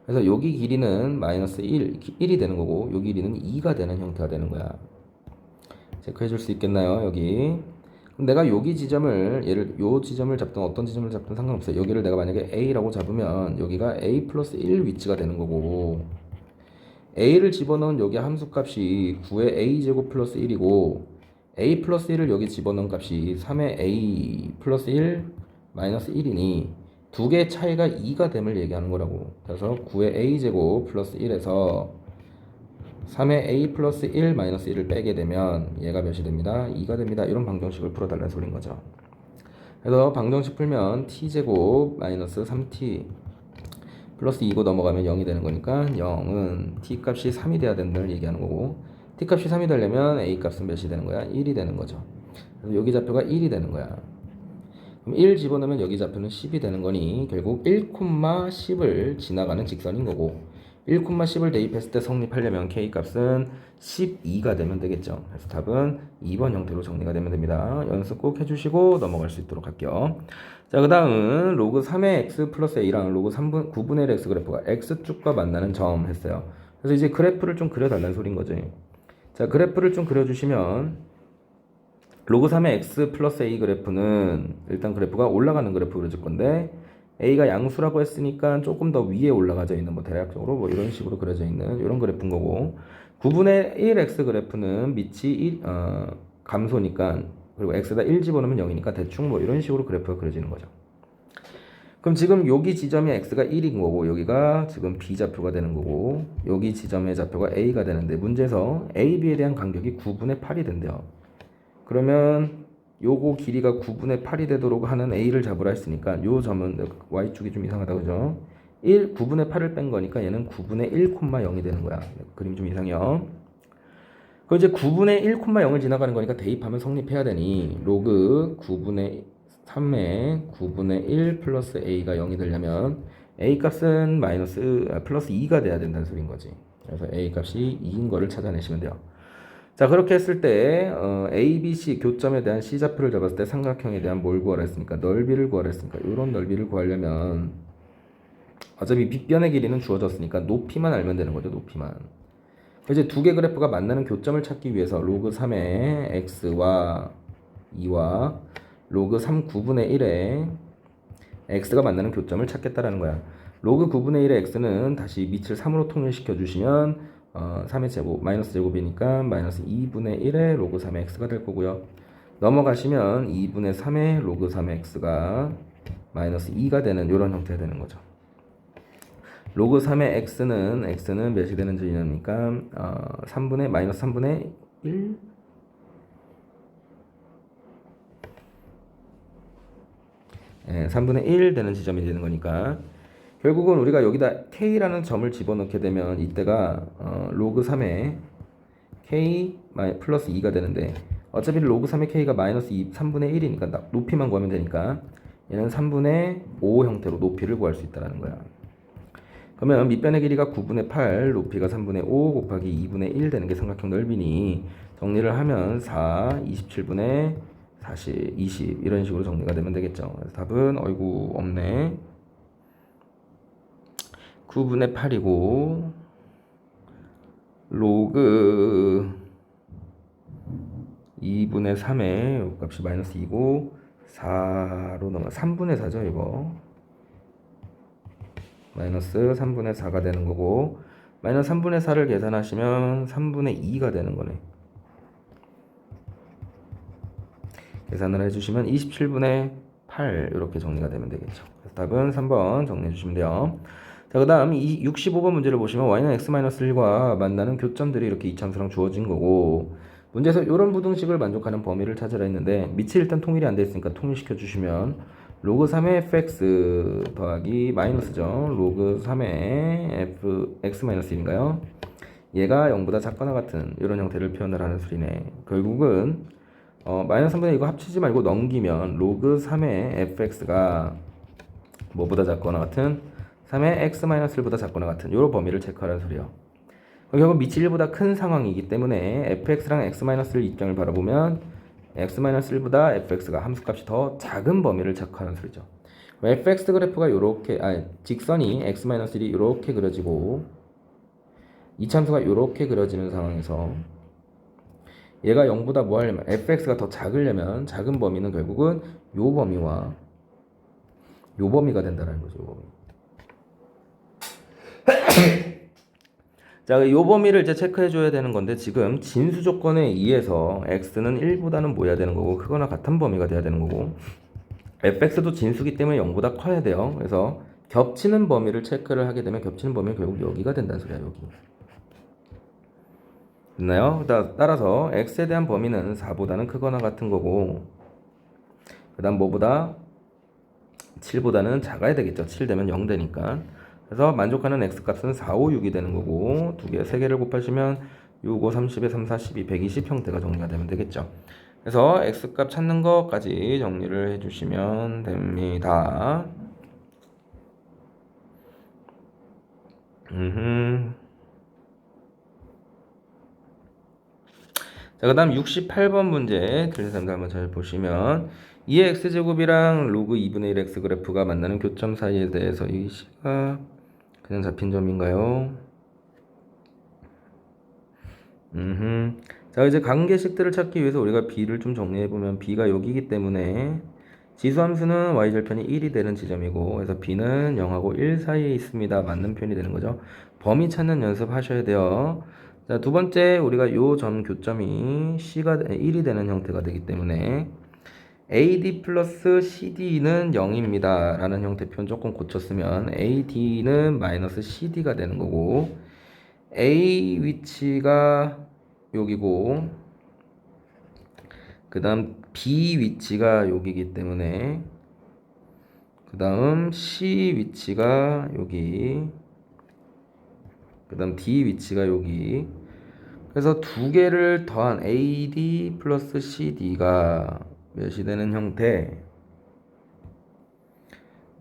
그래서 여기 길이는 마이너스 1이 되는 거고 여기 길이는 2가 되는 형태가 되는 거야. 체크해 줄 수 있겠나요? 여기. 그럼 내가 여기 지점을, 요 지점을 잡든 어떤 지점을 잡든 상관없어요. 여기를 내가 만약에 A라고 잡으면 여기가 A 플러스 1 위치가 되는 거고, A를 집어넣은 여기 함수값이 9의 A제곱 플러스 1이고 A 플러스 1을 여기 집어넣은 값이 3의 A 플러스 1 마이너스 1이니 두 개의 차이가 2가 됨을 얘기하는 거라고. 그래서 9의 a제곱 플러스 1에서 3의 a 플러스 1 마이너스 1을 빼게 되면 얘가 몇이 됩니다? 2가 됩니다. 이런 방정식을 풀어달라는 소린 거죠. 그래서 방정식 풀면 t제곱 마이너스 3t 플러스 2고 넘어가면 0이 되는 거니까 0은 t 값이 3이 돼야 된다는 얘기하는 거고, t 값이 3이 되려면 a 값은 몇이 되는 거야? 1이 되는 거죠. 그래서 여기 좌표가 1이 되는 거야. 그럼 1 집어넣으면 여기 좌표는 10이 되는 거니 결국 1,10을 지나가는 직선인 거고, 1,10을 대입했을 때 성립하려면 k 값은 12가 되면 되겠죠. 그래서 답은 2번 형태로 정리가 되면 됩니다. 연습 꼭 해주시고 넘어갈 수 있도록 할게요. 자, 그 다음은 로그 3의 x 플러스 a랑 로그 9분의 1 x 그래프가 x축과 만나는 점 했어요. 그래서 이제 그래프를 좀 그려달라는 소린 거지. 자, 그래프를 좀 그려주시면 로그 3의 x 플러스 a 그래프는 일단 그래프가 올라가는 그래프 그려줄 건데, a가 양수라고 했으니까 조금 더 위에 올라가져 있는, 뭐 대략적으로 뭐 이런 식으로 그려져 있는 이런 그래프인 거고, 9분의 1x 그래프는 밑이 감소니까, 그리고 x에다 1 집어넣으면 0이니까 대충 뭐 이런 식으로 그래프가 그려지는 거죠. 그럼 지금 여기 지점이 x가 1인 거고, 여기가 지금 b좌표가 되는 거고, 여기 지점의 좌표가 a가 되는데, 문제에서 a, b에 대한 간격이 9분의 8이 된대요. 그러면 요거 길이가 9분의 8이 되도록 하는 a를 잡으라 했으니까 요 점은 y축이 좀 이상하다, 그죠? 9분의 8을 뺀 거니까 얘는 9분의 1,0이 되는 거야. 그림 좀 이상해요. 그 이제 9분의 1,0을 지나가는 거니까 대입하면 성립해야 되니 로그 9분의 3의 9분의 1 플러스 a가 0이 되려면 a 값은 플러스 2가 돼야 된다는 소린 거지. 그래서 a 값이 2인 거를 찾아내시면 돼요. 자, 그렇게 했을 때 A, B, C 교점에 대한 C좌표를 잡았을 때 삼각형에 대한 뭘 구하라 했습니까? 넓이를 구하라 했으니까 이런 넓이를 구하려면 어차피 빗변의 길이는 주어졌으니까 높이만 알면 되는 거죠. 높이만. 이제 두 개 그래프가 만나는 교점을 찾기 위해서 로그 3의 x와 2와 로그 3 9분의 1의 x가 만나는 교점을 찾겠다라는 거야. 로그 9분의 1의 x는 다시 밑을 3으로 통일시켜 주시면 3의 제곱, 마이너스 제곱이니까 마이너스 2분의 1의 로그 3의 x가 될 거고요. 넘어가시면 2분의 3의 로그 3의 x가 마이너스 2가 되는 이런 형태가 되는 거죠. 로그 3의 x는 몇이 되는 지점입니까? 마이너스 3분의 1? 네, 3분의 1 되는 지점이 되는 거니까 결국은 우리가 여기다 k라는 점을 집어넣게 되면 이때가 로그 3의 k 플러스 2가 되는데, 어차피 로그 3의 k가 마이너스 3분의 1이니까 높이만 구하면 되니까 얘는 3분의 5 형태로 높이를 구할 수 있다는 거야. 그러면 밑변의 길이가 9분의 8, 높이가 3분의 5 곱하기 2분의 1 되는 게 삼각형 넓이니 정리를 하면 4, 27분의 40, 20 이런 식으로 정리가 되면 되겠죠. 그래서 답은 어이구 없네. 9분의 8이고 로그 2분의 3의 값이 마이너스 2고 4로 넘어 3분의 4죠 이거. 마이너스 3분의 4가 되는 거고, 마이너스 3분의 4를 계산하시면 3분의 2가 되는 거네. 계산을 해주시면 27분의 8 이렇게 정리가 되면 되겠죠. 그래서 답은 3번 정리해 주시면 돼요. 자, 그 다음 65번 문제를 보시면 y는 x-1과 만나는 교점들이 이렇게 이참수랑 주어진 거고, 문제에서 이런 부등식을 만족하는 범위를 찾으라 했는데 밑이 일단 통일이 안 돼 있으니까 통일시켜 주시면 로그 3의 fx 더하기 마이너스죠. 로그 3의 x-1인가요? 얘가 0보다 작거나 같은 이런 형태를 표현을 하는 수리네. 결국은 마이너스 3분의 이거 합치지 말고 넘기면 로그 3의 fx가 뭐보다 작거나 같은 3의 x-1보다 작거나 같은 이런 범위를 체크하라는 소리요. 결국 밑이 1보다 큰 상황이기 때문에 fx랑 x-를 입장을 바라보면 x-1보다 fx가 함수값이 더 작은 범위를 체크하는 소리죠. fx 그래프가 이렇게 직선이 x-1이 이렇게 그려지고 이참수가 이렇게 그려지는 상황에서 얘가 0보다 뭐 하려면 fx가 더 작으려면 작은 범위는 결국은 요 범위와 요 범위가 된다는 거죠. 요 범위. 자, 요 범위를 이제 체크해 줘야 되는 건데 지금 진수 조건에 의해서 x는 1보다는 뭐야 되는 거고 크거나 같은 범위가 돼야 되는 거고, fx도 진수기 때문에 0보다 커야 돼요. 그래서 겹치는 범위를 체크를 하게 되면 겹치는 범위는 결국 여기가 된다는 소리야. 여기. 됐나요? 따라서 x에 대한 범위는 4보다는 크거나 같은 거고, 그 다음 뭐보다? 7보다는 작아야 되겠죠. 7 되면 0 되니까. 그래서 만족하는 x값은 4, 5, 6이 되는 거고, 두 개, 세 개를 곱하시면 6, 5, 30에 3, 4, 12, 120 형태가 정리가 되면 되겠죠. 그래서 x값 찾는 것까지 정리를 해주시면 됩니다. 자, 그 다음 68번 문제 틀린 사람들 한번 잘 보시면 2의 x제곱이랑 로그 2분의 1 x 그래프가 만나는 교점 사이에 대해서 이 C가 그냥 잡힌 점인가요? 자, 이제 관계식들을 찾기 위해서 우리가 B를 좀 정리해보면 B가 여기이기 때문에 지수함수는 y절편이 1이 되는 지점이고, 그래서 B는 0하고 1 사이에 있습니다. 맞는 표현이 되는 거죠. 범위 찾는 연습 하셔야 돼요. 자, 두 번째, 우리가 요 점 교점이 C가 1이 되는 형태가 되기 때문에 AD 플러스 CD는 0입니다. 라는 형태 표현 조금 고쳤으면 AD는 마이너스 CD가 되는 거고, A 위치가 여기고, 그 다음 B 위치가 여기기 때문에, 그 다음 C 위치가 여기, 그 다음 D 위치가 여기. 그래서 두 개를 더한 AD 플러스 CD가 몇이 되는 형태.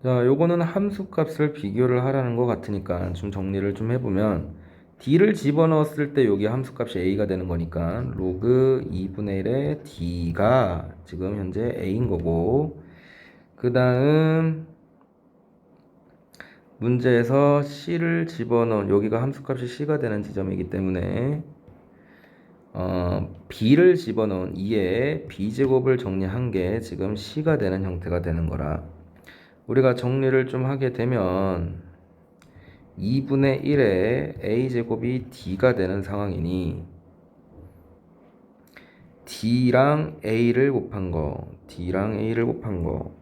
자, 요거는 함수값을 비교를 하라는 것 같으니까 좀 정리를 좀 해보면, D를 집어넣었을 때 여기 함수값이 A가 되는 거니까 로그 2분의 1의 D가 지금 현재 A인 거고, 그 다음 문제에서 C를 집어넣은 여기가 함수값이 C가 되는 지점이기 때문에 B를 집어넣은 2의 B제곱을 정리한 게 지금 C가 되는 형태가 되는 거라, 우리가 정리를 좀 하게 되면 2분의 1의 A제곱이 D가 되는 상황이니 D랑 A를 곱한 거, D랑 A를 곱한 거,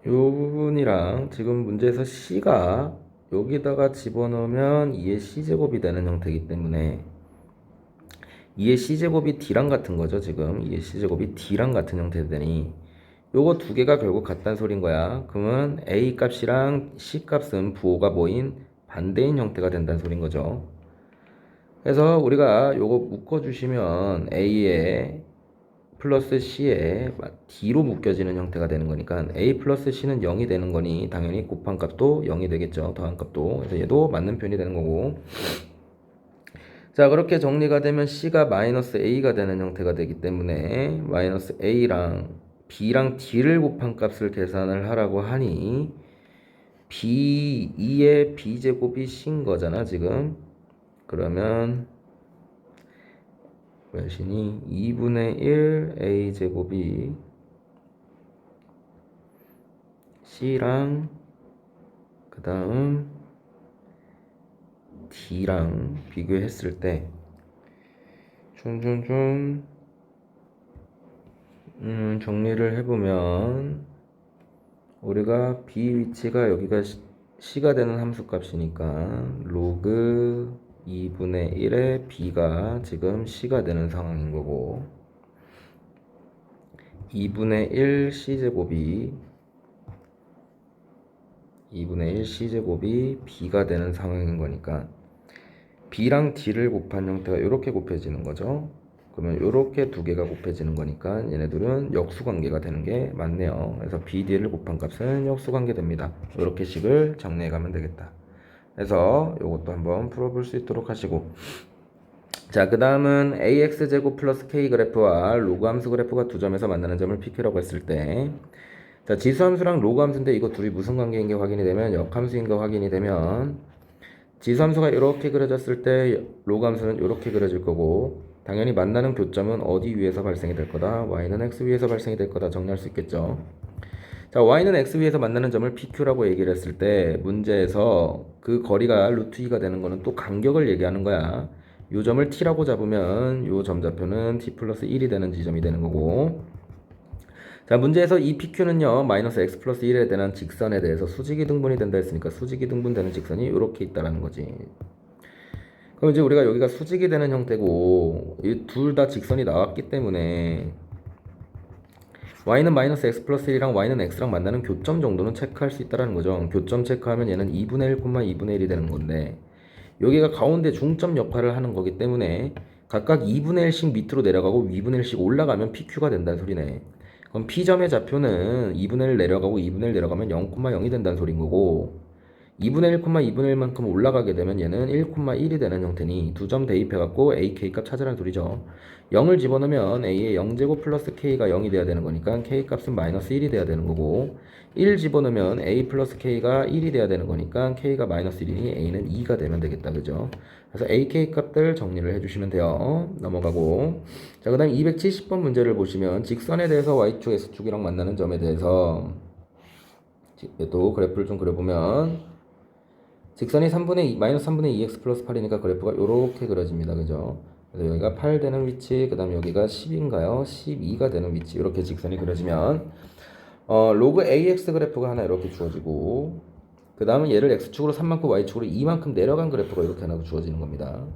요 부분이랑 지금 문제에서 C가 여기다가 집어넣으면 2의 C제곱이 되는 형태이기 때문에 2의 C제곱이 D랑 같은 거죠. 지금 2의 C제곱이 D랑 같은 형태가 되니 요거 두 개가 결국 같다는 소린 거야. 그러면 A 값이랑 C 값은 부호가 뭐인 반대인 형태가 된다는 소린 거죠. 그래서 우리가 요거 묶어주시면 A에 플러스 C에 D로 묶여지는 형태가 되는 거니까 A 플러스 C는 0이 되는 거니 당연히 곱한 값도 0이 되겠죠. 더한 값도. 그래서 얘도 맞는 표현이 되는 거고. 자, 그렇게 정리가 되면 C가 마이너스 A가 되는 형태가 되기 때문에 마이너스 A랑 B랑 D를 곱한 값을 계산을 하라고 하니 B, 2의 B제곱이 C인 거잖아 지금. 그러면 몇이니? 2분의 1 A제곱이 C랑 그 다음 D랑 비교했을 때 정리를 해보면 우리가 B 위치가 여기가 C가 되는 함수값이니까 로그 2분의 1의 B가 지금 C가 되는 상황인 거고 2분의 1 C제곱이 2분의 1 C제곱이 B가 되는 상황인 거니까 B랑 D를 곱한 형태가 이렇게 곱해지는 거죠. 그러면 이렇게 두 개가 곱해지는 거니까 얘네들은 역수관계가 되는 게 맞네요. 그래서 BD를 곱한 값은 역수관계 됩니다. 이렇게 식을 정리해 가면 되겠다. 그래서 이것도 한번 풀어볼 수 있도록 하시고, 자, 그 다음은 AX제곱 플러스 K 그래프와 로그 함수 그래프가 두 점에서 만나는 점을 PQ라고 했을 때, 자, 지수함수랑 로그 함수인데 이거 둘이 무슨 관계인 게 확인이 되면 역함수인 거 확인이 되면 지수함수가 이렇게 그려졌을 때 로그 함수는 이렇게 그려질 거고 당연히 만나는 교점은 어디 위에서 발생이 될 거다? y는 x 위에서 발생이 될 거다 정리할 수 있겠죠. 자, y는 x 위에서 만나는 점을 pq라고 얘기를 했을 때 문제에서 그 거리가 루트 2가 되는 거는 또 간격을 얘기하는 거야. 요 점을 t라고 잡으면 요 점좌표는 t 플러스 1이 되는 지점이 되는 거고 자, 문제에서 이 PQ는요, 마이너스 x 플러스 1에 대한 직선에 대해서 수직이 등분이 된다 했으니까 수직이 등분되는 직선이 이렇게 있다라는 거지. 그럼 이제 우리가 여기가 수직이 되는 형태고, 이 둘 다 직선이 나왔기 때문에 y는 마이너스 x 플러스 1이랑 y는 x랑 만나는 교점 정도는 체크할 수 있다라는 거죠. 교점 체크하면 얘는 2분의 1, 2분의 1이 되는 건데, 여기가 가운데 중점 역할을 하는 거기 때문에 각각 2분의 1씩 밑으로 내려가고 2분의 1씩 올라가면 PQ가 된다는 소리네. 그럼 P점의 좌표는 2분의 1 내려가고 2분의 1 내려가면 0,0이 된다는 소린 거고, 2분의 1, 2분의 1만큼 올라가게 되면 얘는 1,1이 되는 형태니 두 점 대입해갖고 AK 값 찾으라는 소리죠. 0을 집어넣으면 A의 0제곱 플러스 K가 0이 돼야 되는 거니까 K 값은 마이너스 1이 돼야 되는 거고, 1 집어넣으면 A 플러스 K가 1이 돼야 되는 거니까 K가 마이너스 1이니 A는 2가 되면 되겠다. 그죠? 그래서 AK 값들 정리를 해주시면 돼요. 넘어가고. 자, 그 다음 270번 문제를 보시면 직선에 대해서 Y축, X축이랑 만나는 점에 대해서 또 그래프를 좀 그려보면 직선이 3분의 2, 마이너스 3분의 2x 플러스 8이니까 그래프가 이렇게 그려집니다. 그죠? 그래서 여기가 8 되는 위치, 그 다음 여기가 10인가요? 12가 되는 위치, 이렇게 직선이 그려지면 로그 AX 그래프가 하나 이렇게 주어지고, 그 다음은 얘를 X축으로 3만큼 Y축으로 2만큼 내려간 그래프가 이렇게 하나 주어지는 겁니다.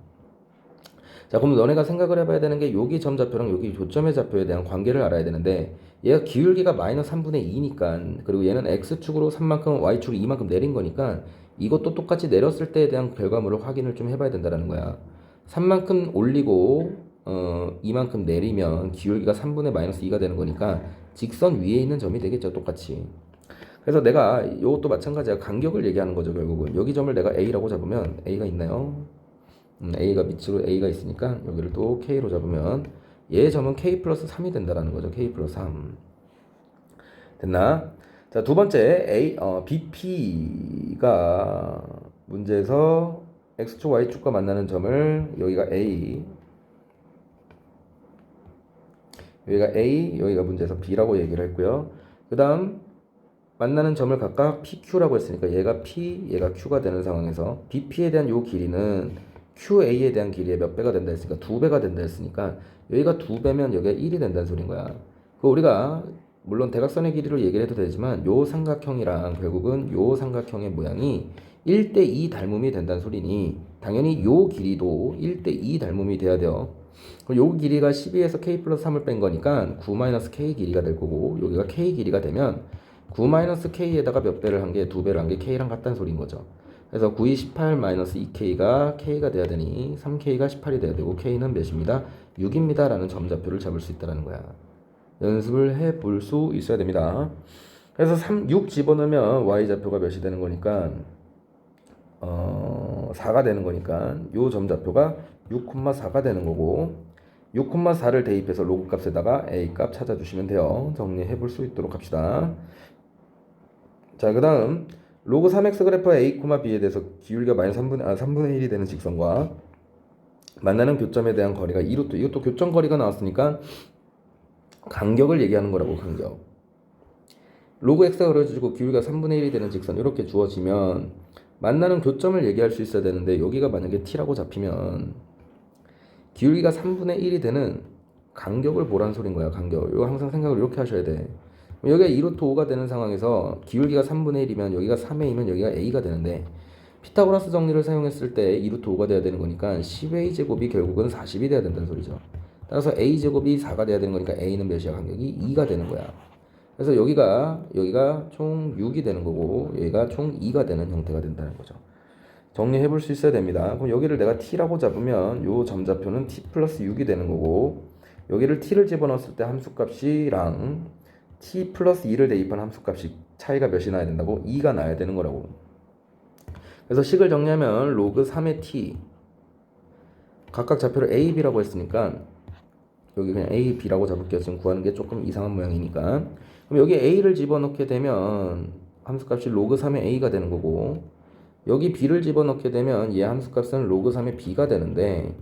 자, 그럼 너네가 생각을 해봐야 되는 게 여기 점좌표랑 여기 교점의 좌표에 대한 관계를 알아야 되는데, 얘가 기울기가 마이너스 3분의 2니까, 그리고 얘는 X축으로 3만큼 Y축으로 2만큼 내린 거니까 이것도 똑같이 내렸을 때에 대한 결과물을 확인을 좀 해봐야 된다는 거야. 3만큼 올리고 2만큼 내리면 기울기가 3분의 마이너스 2가 되는 거니까 직선 위에 있는 점이 되겠죠, 똑같이. 그래서 내가 이것도 마찬가지야. 간격을 얘기하는 거죠, 결국은. 여기 점을 내가 A라고 잡으면 A가 있나요? A가 밑으로 A가 있으니까 여기를 또 K로 잡으면 얘 점은 K 플러스 3이 된다라는 거죠. K 플러스 3. 됐나? 자, 두 번째 BP가 문제에서 X축, Y축과 만나는 점을 여기가 A, 여기가 문제에서 B라고 얘기를 했고요. 그 다음 만나는 점을 각각 PQ라고 했으니까 얘가 P, 얘가 Q가 되는 상황에서 BP에 대한 요 길이는 QA에 대한 길이의 몇 배가 된다 했으니까 2배가 된다 했으니까 여기가 2배면 여기가 1이 된다는 소린 거야. 그 우리가 물론 대각선의 길이로 얘기를 해도 되지만 요 삼각형이랑 결국은 요 삼각형의 모양이 1대2 닮음이 된다는 소리니 당연히 요 길이도 1대2 닮음이 돼야 돼요. 그럼 요 길이가 12에서 K 플러스 3을 뺀 거니까 9-K 길이가 될 거고, 여기가 K 길이가 되면 9-K에다가 몇 배를 한 게 2배를 한 게 K랑 같다는 소리인 거죠. 그래서 9이 18-2K가 K가 돼야 되니 3K가 18이 돼야 되고 K는 몇입니다? 6입니다 라는 점좌표를 잡을 수 있다는 거야. 연습을 해볼 수 있어야 됩니다. 그래서 6 집어넣으면 Y좌표가 몇이 되는 거니까 4가 되는 거니까 요 점좌표가 6,4가 되는 거고, 6,4를 대입해서 로그 값에다가 A 값 찾아주시면 돼요. 정리해 볼 수 있도록 합시다. 자, 그 다음 로그 3x 그래프 A, B에 대해서 기울기가 마이너스 3분의 1이 되는 직선과 만나는 교점에 대한 거리가 2루트, 이것도 교점 거리가 나왔으니까 간격을 얘기하는 거라고. 간격. 로그 x가 그려지고 기울기가 3분의 1이 되는 직선 이렇게 주어지면 만나는 교점을 얘기할 수 있어야 되는데, 여기가 만약에 t라고 잡히면 기울기가 3분의 1이 되는 간격을 보란 소린 거야. 간격. 이거 항상 생각을 이렇게 하셔야 돼. 여기가 2루트 5가 되는 상황에서 기울기가 3분의 1이면 여기가 3a면 여기가 a가 되는데, 피타고라스 정리를 사용했을 때 2루트 5가 돼야 되는 거니까 10a 제곱이 결국은 40이 돼야 된다는 소리죠. 따라서 a 제곱이 4가 돼야 되는 거니까 a는 몇이야? 간격이 2가 되는 거야. 그래서 여기가 총 6이 되는 거고 여기가 총 2가 되는 형태가 된다는 거죠. 정리해 볼 수 있어야 됩니다. 그럼 여기를 내가 t라고 잡으면 요 점좌표는 t 플러스 6이 되는 거고, 여기를 t를 집어넣었을 때 함수값이랑 t 플러스 2를 대입한 함수값이 차이가 몇이 나야 된다고? 2가 나야 되는 거라고. 그래서 식을 정리하면 로그 3의 t, 각각 좌표를 a, b라고 했으니까 여기 그냥 a, b라고 잡을게요. 지금 구하는 게 조금 이상한 모양이니까. 그럼 여기 a를 집어넣게 되면 함수값이 로그 3의 a가 되는 거고, 여기 b를 집어넣게 되면 얘 함수값은 로그 3의 b가 되는데,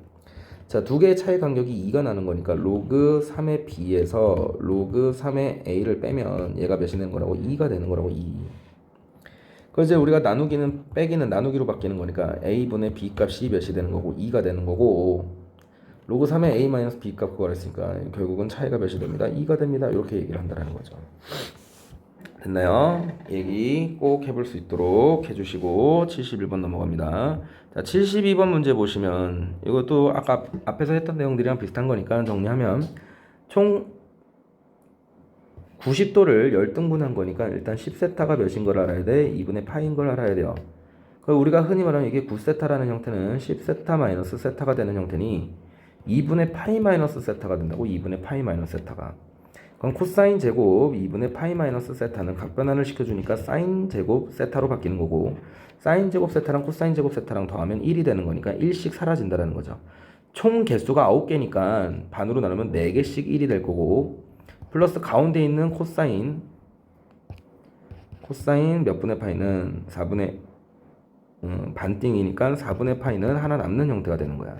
자, 두 개의 차이 간격이 2가 나는 거니까 로그 3의 b에서 로그 3의 a를 빼면 얘가 몇이 되는 거라고? 2가 되는 거라고. 2. 그래서 이제 우리가 빼기는 나누기로 바뀌는 거니까 a분의 b 값이 몇이 되는 거고? 2가 되는 거고, 로그 3의 a 마이너스 b 값 구하랬으니까 결국은 차이가 몇이 됩니다. 2가 됩니다. 이렇게 얘기를 한다는 거죠. 됐나요? 얘기 꼭 해볼 수 있도록 해주시고 71번 넘어갑니다. 자, 72번 문제 보시면 이것도 아까 앞에서 했던 내용들이랑 비슷한 거니까 정리하면 총 90도를 열등분한 거니까 일단 10세타가 몇인 걸 알아야 돼? 2분의 파인 걸 알아야 돼요. 그럼 우리가 흔히 말하는 이게 9세타라는 형태는 10세타 마이너스 세타가 되는 형태니 2분의 파이 마이너스 세타가 된다고. 2분의 파이 마이너스 세타가. 그럼 코사인 제곱 2분의 파이 마이너스 세타는 각변환을 시켜주니까 사인 제곱 세타로 바뀌는 거고, 사인 제곱 세타랑 코사인 제곱 세타랑 더하면 1이 되는 거니까 1씩 사라진다는 거죠. 총 개수가 9개니까 반으로 나누면 4개씩 1이 될 거고, 플러스 가운데 있는 코사인 몇 분의 파이는 4분의 반띵이니까 4분의 파이는 하나 남는 형태가 되는 거야.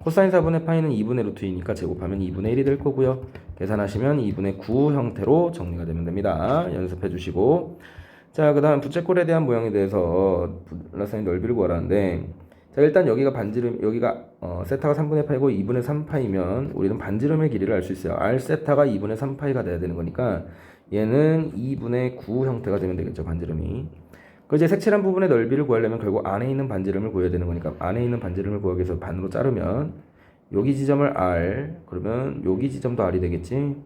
코사인 4분의 파이는 2분의 루트이니까 제곱하면 2분의 1이 될 거고요. 계산하시면 2분의 9 형태로 정리가 되면 됩니다. 연습해 주시고, 자, 그 다음 부채꼴에 대한 모양에 대해서 라사인 넓이를 구하라는데, 자, 일단 여기가 여기가 세타가 3분의 파이고 2분의 3파이면 우리는 반지름의 길이를 알 수 있어요. r 세타가 2분의 3파이가 돼야 되는 거니까 얘는 2분의 9 형태가 되면 되겠죠, 반지름이. 그 이제 색칠한 부분의 넓이를 구하려면 결국 안에 있는 반지름을 구해야 되는 거니까 안에 있는 반지름을 구하기 위해서 반으로 자르면 여기 지점을 r, 그러면 여기 지점도 r이 되겠지.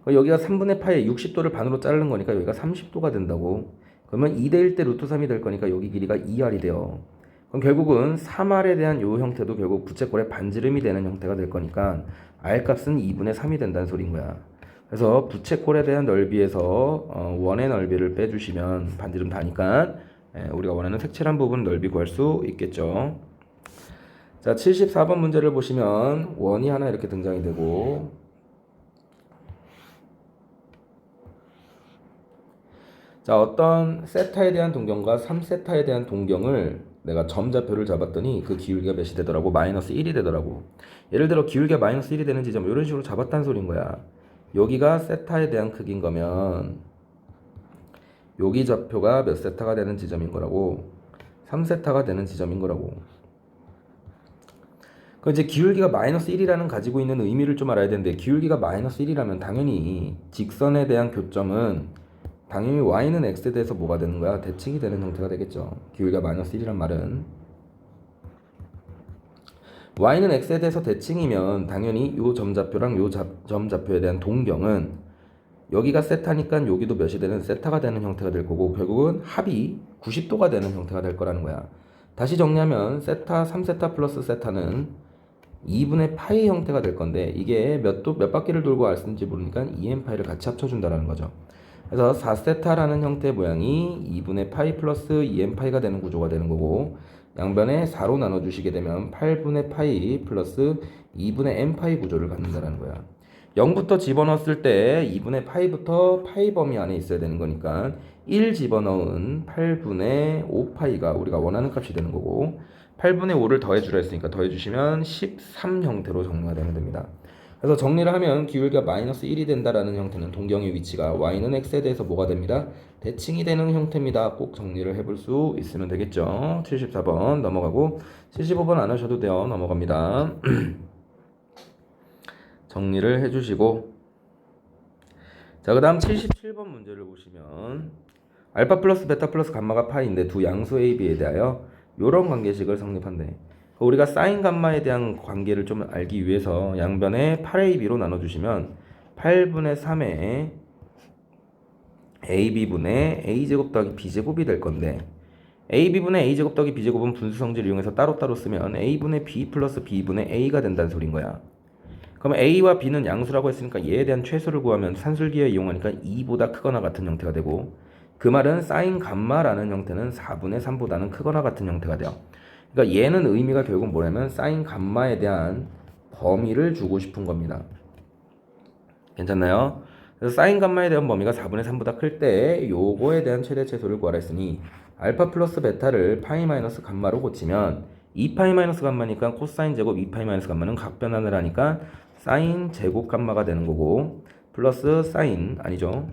여기가 3분의 파이에 60도를 반으로 자르는 거니까 여기가 30도가 된다고. 그러면 2대1 때 루트 3이 될 거니까 여기 길이가 2r이 돼요. 그럼 결국은 3r에 대한 이 형태도 결국 부채꼴의 반지름이 되는 형태가 될 거니까 r 값은 2분의 3이 된다는 소린 거야. 그래서 부채꼴에 대한 넓이에서 원의 넓이를 빼주시면 반지름 다니까 우리가 원하는 색칠한 부분 넓이 구할 수 있겠죠. 자, 74번 문제를 보시면 원이 하나 이렇게 등장이 되고, 자, 어떤 세타에 대한 동경과 3세타에 대한 동경을 내가 점좌표를 잡았더니 그 기울기가 몇이 되더라고? 마이너스 1이 되더라고. 예를 들어 기울기가 마이너스 1이 되는 지점 이런 식으로 잡았다는 소린 거야. 여기가 세타에 대한 크기인 거면 여기 좌표가 몇 세타가 되는 지점인 거라고? 3세타가 되는 지점인 거라고. 그 이제 기울기가 마이너스 1이라는 가지고 있는 의미를 좀 알아야 되는데, 기울기가 마이너스 1이라면 당연히 직선에 대한 교점은 당연히 y는 x에 대해서 뭐가 되는 거야? 대칭이 되는 형태가 되겠죠. 기울기가 마이너스 1이란 말은 y는 x에 대해서 대칭이면 당연히 요 점좌표랑 요 점좌표에 대한 동경은 여기가 세타니까 여기도 몇이 되는 세타가 되는 형태가 될 거고, 결국은 합이 90도가 되는 형태가 될 거라는 거야. 다시 정리하면 세타 3세타 플러스 세타는 2분의 파이 형태가 될 건데, 이게 몇 바퀴를 돌고 왔는지 모르니까 2n 파이를 같이 합쳐준다는 거죠. 그래서 4세타라는 형태의 모양이 2분의 파이 플러스 2n 파이가 되는 구조가 되는 거고, 양변에 4로 나눠주시게 되면 8분의 파이 플러스 2분의 n 파이 구조를 갖는다는 거야. 0부터 집어넣었을 때 2분의 파이부터 파이 범위 안에 있어야 되는 거니까 1 집어넣은 8분의 5파이가 우리가 원하는 값이 되는 거고, 8분의 5를 더해주라 했으니까 더해주시면 13 형태로 정리가 되면 됩니다. 그래서 정리를 하면 기울기가 마이너스 1이 된다라는 형태는 동경의 위치가 y는 x에 대해서 뭐가 됩니다? 대칭이 되는 형태입니다. 꼭 정리를 해볼 수 있으면 되겠죠. 74번 넘어가고 75번 안 하셔도 돼요. 넘어갑니다. 정리를 해주시고, 자, 그 다음 77번 문제를 보시면 알파 플러스 베타 플러스 감마가 파이인데 두 양수 a, b에 대하여 이런 관계식을 성립한대. 우리가 사인 감마에 대한 관계를 좀 알기 위해서 양변에 8ab로 나눠주시면 8분의 3의 ab분의 a제곱 더하기 b제곱이 될 건데, ab분의 a제곱 더하기 b제곱은 분수성질을 이용해서 따로따로 쓰면 a분의 b 플러스 b분의 a가 된다는 소린 거야. 그럼 a와 b는 양수라고 했으니까 얘에 대한 최소를 구하면 산술기에 이용하니까 2보다 크거나 같은 형태가 되고, 그 말은 사인 감마라는 형태는 4분의 3보다는 크거나 같은 형태가 돼요. 그러니까 얘는 의미가 결국 뭐냐면 사인 감마에 대한 범위를 주고 싶은 겁니다. 괜찮나요? 그래서 사인 감마에 대한 범위가 4분의 3보다 클 때 요거에 대한 최대 최소를 구하라 했으니 알파 플러스 베타를 파이 마이너스 감마로 고치면 2파이 마이너스 감마니까 코사인 제곱 2파이 마이너스 감마는 각변환을 하니까 사인 제곱 감마가 되는 거고, 플러스 사인 아니죠,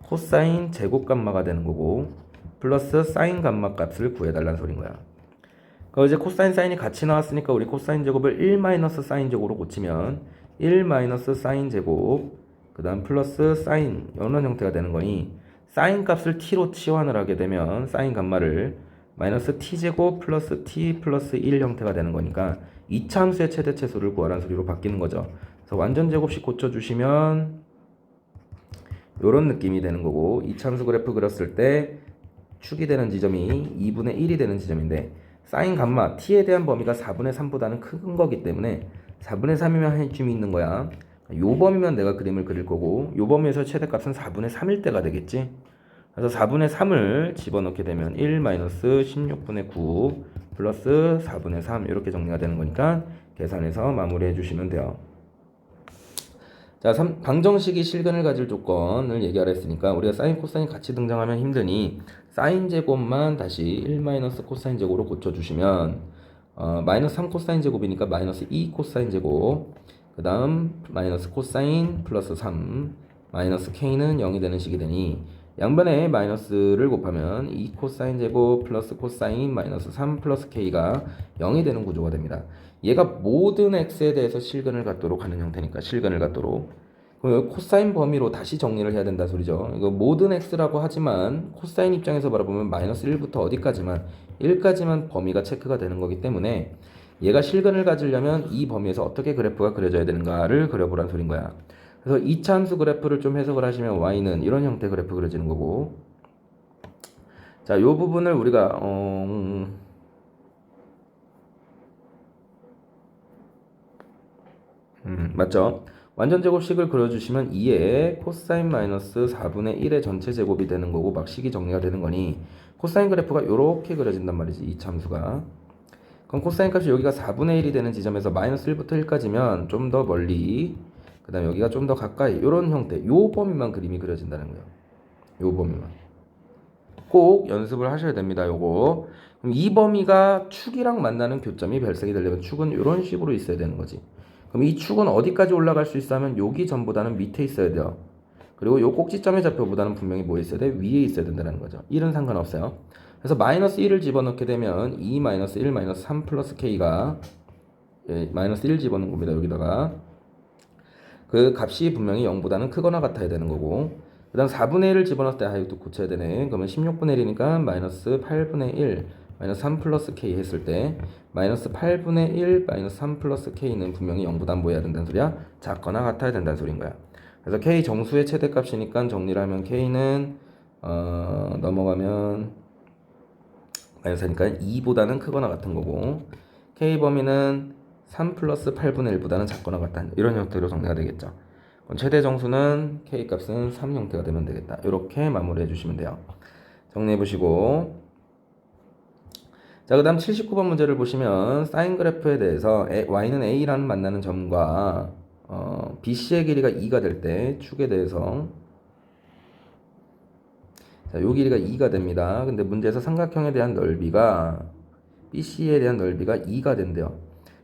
코사인 제곱 감마가 되는 거고, 플러스 사인 감마 값을 구해달라는 소린 거야. 이제 코사인 사인이 같이 나왔으니까 우리 코사인 제곱을 1 마이너스 사인 제곱으로 고치면 1 마이너스 사인 제곱 그 다음 플러스 사인 이런 형태가 되는 거니 사인 값을 t로 치환을 하게 되면 사인 감마를 마이너스 t제곱 플러스 t 플러스 1 형태가 되는 거니까 이차 함수의 최대체수를 구하라는 소리로 바뀌는 거죠. 그래서 완전 제곱식 고쳐주시면 이런 느낌이 되는 거고 이차 함수 그래프 그렸을 때 축이 되는 지점이 2분의 1이 되는 지점인데 사인 감마 t에 대한 범위가 4분의 3보다는 큰 거기 때문에 4분의 3이면 한 줌이 있는 거야. 요 범위면 내가 그림을 그릴 거고 요 범위에서 최대값은 4분의 3일 때가 되겠지. 그래서 4분의 3을 집어넣게 되면 1 마이너스 16분의 9 플러스 4분의 3 이렇게 정리가 되는 거니까 계산해서 마무리해 주시면 돼요. 자, 방정식이 실근을 가질 조건을 얘기하라 했으니까 우리가 사인 코사인 같이 등장하면 힘드니 사인 제곱만 다시 1 마이너스 코사인 제곱으로 고쳐주시면 마이너스 3 코사인 제곱이니까 마이너스 2 코사인 제곱 그 다음 마이너스 코사인 플러스 3 마이너스 k는 0이 되는 식이 되니 양변에 마이너스를 곱하면 2 코사인 제곱 플러스 코사인 마이너스 3 플러스 k가 0이 되는 구조가 됩니다. 얘가 모든 x에 대해서 실근을 갖도록 하는 형태니까 실근을 갖도록 그럼 코사인 범위로 다시 정리를 해야 된다 소리죠. 이거 모든 x라고 하지만 코사인 입장에서 바라보면 마이너스 1부터 어디까지만 1까지만 범위가 체크가 되는 거기 때문에 얘가 실근을 가지려면 이 범위에서 어떻게 그래프가 그려져야 되는가를 그려보란 소린 거야. 그래서 2차 함수 그래프를 좀 해석을 하시면 y는 이런 형태 그래프 그려지는 거고 자, 요 부분을 우리가 맞죠? 완전 제곱식을 그려주시면 2에 코사인 마이너스 4분의 1의 전체 제곱이 되는 거고 막 식이 정리가 되는 거니 코사인 그래프가 이렇게 그려진단 말이지 이 참수가. 그럼 코사인 값이 여기가 4분의 1이 되는 지점에서 마이너스 1부터 1까지면 좀 더 멀리 그 다음에 여기가 좀 더 가까이 이런 형태 요 범위만 그림이 그려진다는 거예요. 요 범위만 꼭 연습을 하셔야 됩니다. 요거 그럼 이 범위가 축이랑 만나는 교점이 발생이 되려면 축은 이런 식으로 있어야 되는 거지. 그럼 이 축은 어디까지 올라갈 수 있어 하면 여기 전보다는 밑에 있어야 돼요. 그리고 요 꼭지점의 좌표보다는 분명히 뭐 있어야 돼? 위에 있어야 된다는 거죠. 1은 상관없어요. 그래서 마이너스 1을 집어넣게 되면 2 마이너스 1 마이너스 3 플러스 k가 마이너스 1 집어넣은 겁니다. 여기다가 그 값이 분명히 0보다는 크거나 같아야 되는 거고 그 다음 4분의 1을 집어넣을 때 이것도 고쳐야 되네. 그러면 16분의 1이니까 마이너스 8분의 1 마이너스 3 플러스 k 했을 때 마이너스 8분의 1 마이너스 3 플러스 k는 분명히 0보다 뭐 해야 된다는 소리야? 작거나 같아야 된다는 소린 거야. 그래서 k 정수의 최대값이니까 정리를 하면 k는 넘어가면 마이너스니까 2보다는 크거나 같은 거고 k 범위는 3 플러스 8분의 1보다는 작거나 같다 이런 형태로 정리가 되겠죠. 최대 정수는 k 값은 3 형태가 되면 되겠다. 이렇게 마무리해 주시면 돼요. 정리해 보시고 자, 그 다음 79번 문제를 보시면 사인 그래프에 대해서 y는 a라는 만나는 점과 BC의 길이가 2가 될 때 축에 대해서 자, 요 길이가 2가 됩니다. 근데 문제에서 삼각형에 대한 넓이가 BC에 대한 넓이가 2가 된대요.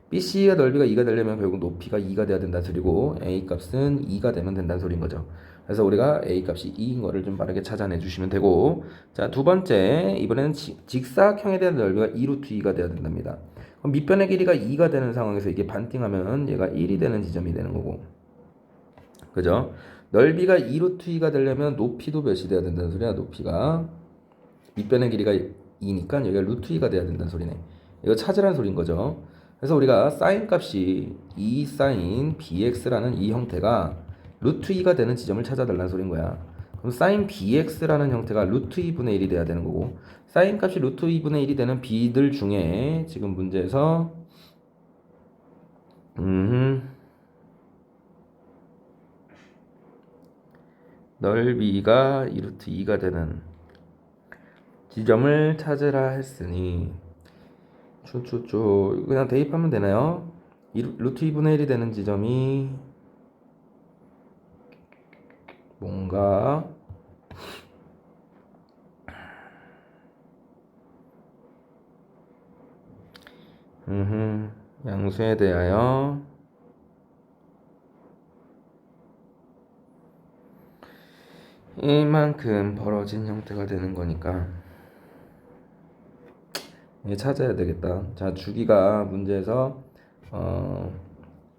BC의 넓이가 2가 되려면 결국 높이가 2가 돼야 된다는 소리고 A 값은 2가 되면 된다는 소리인 거죠. 그래서 우리가 A 값이 2인 거를 좀 빠르게 찾아내 주시면 되고 자, 두 번째 이번에는 직사각형에 대한 넓이가 2루트 2가 돼야 된답니다. 그럼 밑변의 길이가 2가 되는 상황에서 이게 반띵하면 얘가 1이 되는 지점이 되는 거고 그죠? 넓이가 2루트 2가 되려면 높이도 몇이 돼야 된다는 소리야. 높이가 밑변의 길이가 2니까 여기가 루트 2가 돼야 된다는 소리네. 이거 찾으라는 소리인 거죠. 그래서 우리가 사인 값이 2 사인 bx라는 이 형태가 루트 2가 되는 지점을 찾아달라는 소리인 거야. 그럼 사인 bx라는 형태가 루트 2분의 1이 돼야 되는 거고 사인 값이 루트 2분의 1이 되는 b들 중에 지금 문제에서 넓이가 2루트 2가 되는 지점을 찾으라 했으니 그냥 대입하면 되나요? 루트 2분의 1이 되는 지점이 뭔가 양수에 대하여 이만큼 벌어진 형태가 되는 거니까 찾아야 되겠다. 자, 주기가 문제에서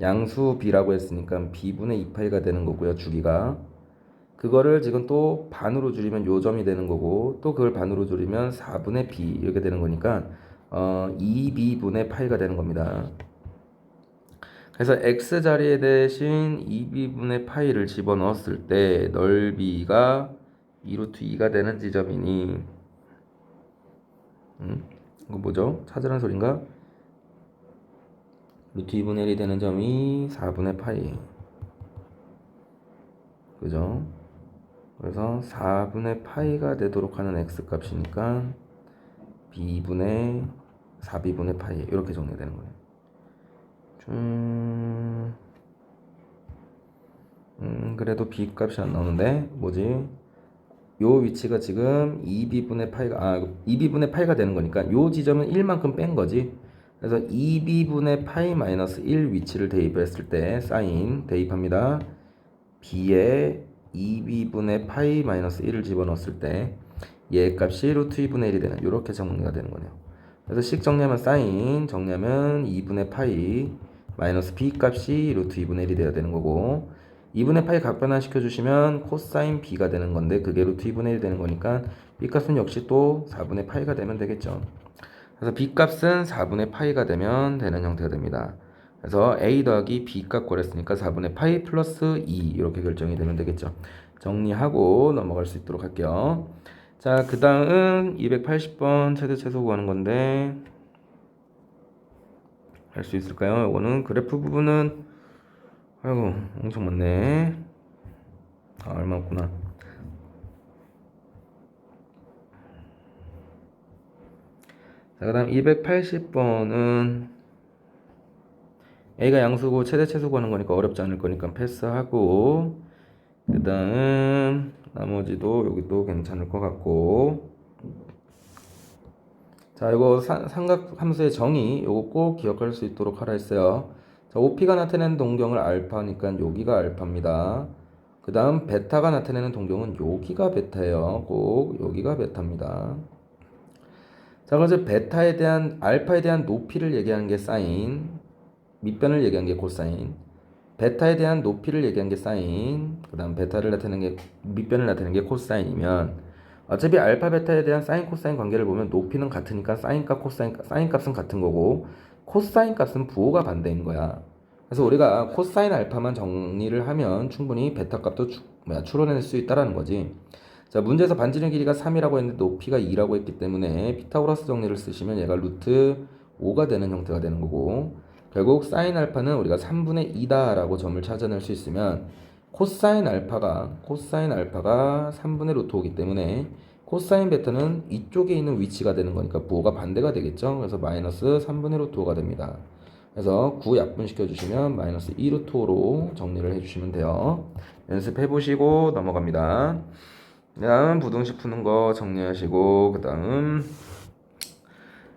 양수 b라고 했으니까 b분의 2파이가 되는 거고요. 주기가 그거를 지금 또 반으로 줄이면 요점이 되는 거고 또 그걸 반으로 줄이면 4분의 b 이렇게 되는 거니까 2b분의 파이가 되는 겁니다. 그래서 x 자리에 대신 2b분의 파이를 집어넣었을 때 넓이가 2루트 2가 되는 지점이니 이거 뭐죠? 찾으라는 소린가? 루트 2분의 1이 되는 점이 4분의 파이 그죠? 그래서 4분의 파이가 되도록 하는 x 값이니까 b분의 4b분의 파이 이렇게 정리가 되는 거예요. 그래도 b 값이 안 나오는데 뭐지? 요 위치가 지금 2b분의 파이가 되는 거니까 요 지점은 1만큼 뺀 거지. 그래서 2b분의 파이 마이너스 1 위치를 대입했을 때 사인 대입합니다. b에 2b분의 파이 마이너스 1을 집어넣었을 때 얘 값이 루트 2분의 1이 되는 이렇게 정리가 되는 거네요. 그래서 식 정리하면 사인 정리하면 2분의 파이 마이너스 b 값이 루트 2분의 1이 돼야 되는 거고 2분의 파이 각변환 시켜주시면 코사인 b가 되는 건데 그게 루트 2분의 1이 되는 거니까 b 값은 역시 또 4분의 파이가 되면 되겠죠. 그래서 b 값은 4분의 파이가 되면 되는 형태가 됩니다. 그래서 a 더하기 b 값 구했으니까 4분의 파이 플러스 2 이렇게 결정이 되면 되겠죠. 정리하고 넘어갈 수 있도록 할게요. 자, 그 다음 280번 최대 최소 구하는 건데 할 수 있을까요? 이거는 그래프 부분은 아이고 엄청 많네. 얼마 없구나. 자, 그 다음 280번은 A가 양수고 최대 최소 구하는 거니까 어렵지 않을 거니까 패스하고 그 다음 나머지도 여기도 괜찮을 것 같고 자 이거 삼각 함수의 정의 이거 꼭 기억할 수 있도록 하라 했어요. 자 OP가 나타내는 동경을 알파니까 여기가 알파입니다. 그 다음 베타가 나타내는 동경은 여기가 베타예요. 꼭 여기가 베타입니다. 자 그래서 베타에 대한 알파에 대한 높이를 얘기하는 게 사인 밑변을 얘기하는 게 코사인 베타에 대한 높이를 얘기하는 게 사인 그 다음 베타를 나타내는 게 밑변을 나타내는 게 코사인이면 어차피 알파 베타에 대한 사인 코사인 관계를 보면 높이는 같으니까 사인 값 코사인 사인 값은 같은 거고 코사인 값은 부호가 반대인 거야. 그래서 우리가 코사인 알파만 정리를 하면 충분히 베타 값도 추론해낼 수 있다라는 거지. 자 문제에서 반지름 길이가 3이라고 했는데 높이가 2라고 했기 때문에 피타고라스 정리를 쓰시면 얘가 루트 5가 되는 형태가 되는 거고 결국 사인 알파는 우리가 3분의 2다 라고 점을 찾아낼 수 있으면 코사인 알파가 3분의 루트 5이기 때문에 코사인 베타는 이쪽에 있는 위치가 되는 거니까 부호가 반대가 되겠죠. 그래서 마이너스 3분의 루트 5가 됩니다. 그래서 9 약분시켜 주시면 마이너스 2 루트 5로 정리를 해주시면 돼요. 연습해 보시고 넘어갑니다. 다음 부등식 푸는 거 정리하시고 그 다음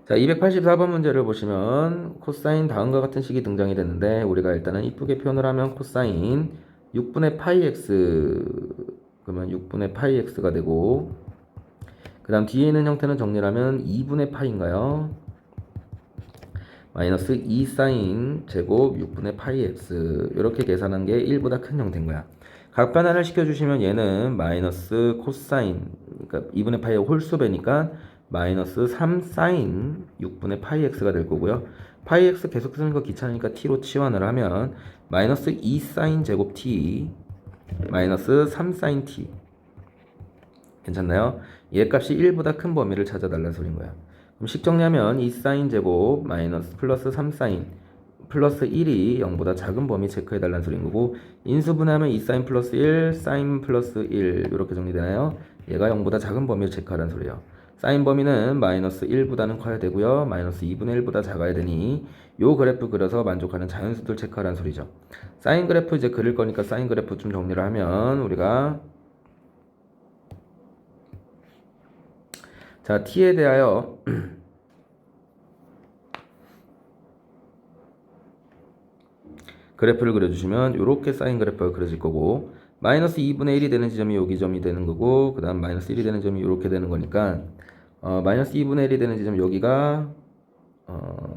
자 284번 문제를 보시면 코사인 다음과 같은 식이 등장이 됐는데 우리가 일단은 이쁘게 표현을 하면 코사인 6분의 파이 x 그러면 6분의 파이 x가 되고 그 다음 뒤에 있는 형태는 정리를 하면 2분의 파이인가요? 마이너스 2 사인 제곱 6분의 파이 x 이렇게 계산한 게 1보다 큰 형태인 거야. 각변환을 시켜주시면 얘는 마이너스 코사인 그러니까 2분의 파이의 홀수배니까 마이너스 3 사인 6분의 파이 x가 될 거고요. 파이 x 계속 쓰는 거 귀찮으니까 t로 치환을 하면 마이너스 2 사인 제곱 t 마이너스 3 사인 t 괜찮나요? 얘 값이 1보다 큰 범위를 찾아달라는 소린 거야. 그럼 식 정리하면 2 사인 제곱 마이너스 플러스 3 사인 플러스 1이 0보다 작은 범위 체크해달라는 소린 거고 인수분해하면 2 사인 플러스 1 사인 플러스 1 이렇게 정리되나요? 얘가 0보다 작은 범위를 체크하라는 소리예요. 사인 범위는 마이너스 1보다는 커야 되고요. 마이너스 2분의 1보다 작아야 되니 요 그래프 그려서 만족하는 자연수들 체크하라는 소리죠. 사인 그래프 이제 그릴 거니까 사인 그래프 좀 정리를 하면 우리가 자 t에 대하여 그래프를 그려주시면 이렇게 사인 그래프가 그려질 거고 마이너스 2분의 1이 되는 지점이 여기 점이 되는 거고 그 다음 마이너스 1이 되는 점이 이렇게 되는 거니까 마이너스 2분의 1이 되는 지점 여기가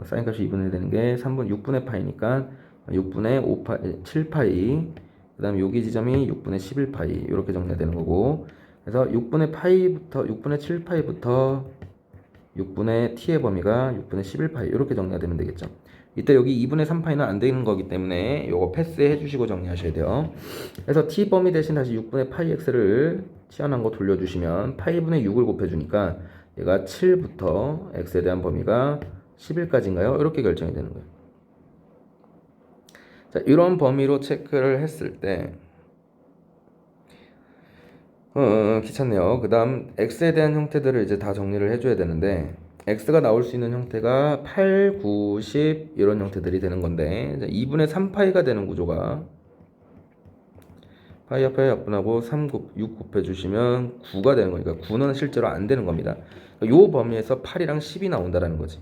사인 값이 2분의 1 되는 게 3분 6분의 파이니까 6분의 5파이 7파이 그 다음 여기 지점이 6분의 11파이 이렇게 정리가 되는 거고 그래서 6분의 파이부터 6분의 7파이부터 6분의 t의 범위가 6분의 11파이 이렇게 정리가 되면 되겠죠. 이때 여기 2분의 3파이는 안 되는 거기 때문에 요거 패스해 주시고 정리하셔야 돼요. 그래서 t 범위 대신 다시 6분의 파이 x를 튀어나온 거 돌려주시면 파이분의 6을 곱해주니까 얘가 7부터 x에 대한 범위가 11까지인가요? 이렇게 결정이 되는 거예요. 자, 이런 범위로 체크를 했을 때 귀찮네요. 그 다음 x에 대한 형태들을 이제 다 정리를 해줘야 되는데 x가 나올 수 있는 형태가 8, 9, 10 이런 형태들이 되는 건데 2분의 3파이가 되는 구조가 파이 앞에 약분하고 6 곱해주시면 9가 되는 거니까 9는 실제로 안 되는 겁니다. 이 범위에서 8이랑 10이 나온다는 거지.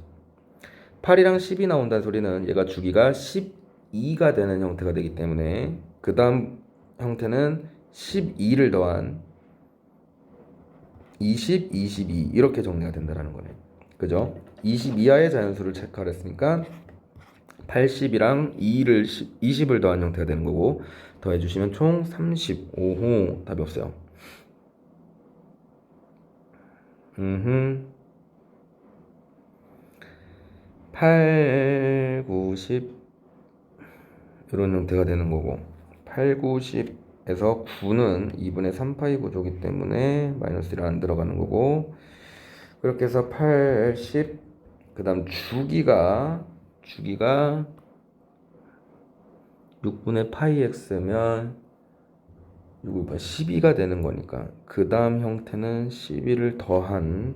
8이랑 10이 나온다는 소리는 얘가 주기가 12가 되는 형태가 되기 때문에 그 다음 형태는 12를 더한 20, 22 이렇게 정리가 된다는 거네. 그죠? 20 이하의 자연수를 체크하려 했으니까 80이랑 20을 더한 형태가 되는 거고 더해주시면 총 35호 답이 없어요. 8, 9, 10 이런 형태가 되는 거고 8, 9, 10에서 9는 2분의 3파이 구조기 때문에 마이너스 1은 안 들어가는 거고 그렇게 해서 8, 10 그 다음 주기가 6분의 파이 x면 6을 12가 되는 거니까 그 다음 형태는 12를 더한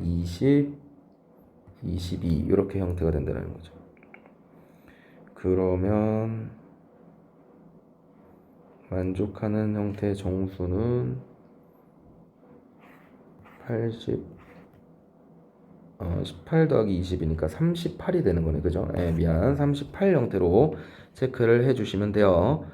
20, 22 이렇게 형태가 된다는 거죠. 그러면 만족하는 형태의 정수는 18 더하기 20이니까 38이 되는 거네. 그죠? 미안. 38 형태로 체크를 해주시면 돼요.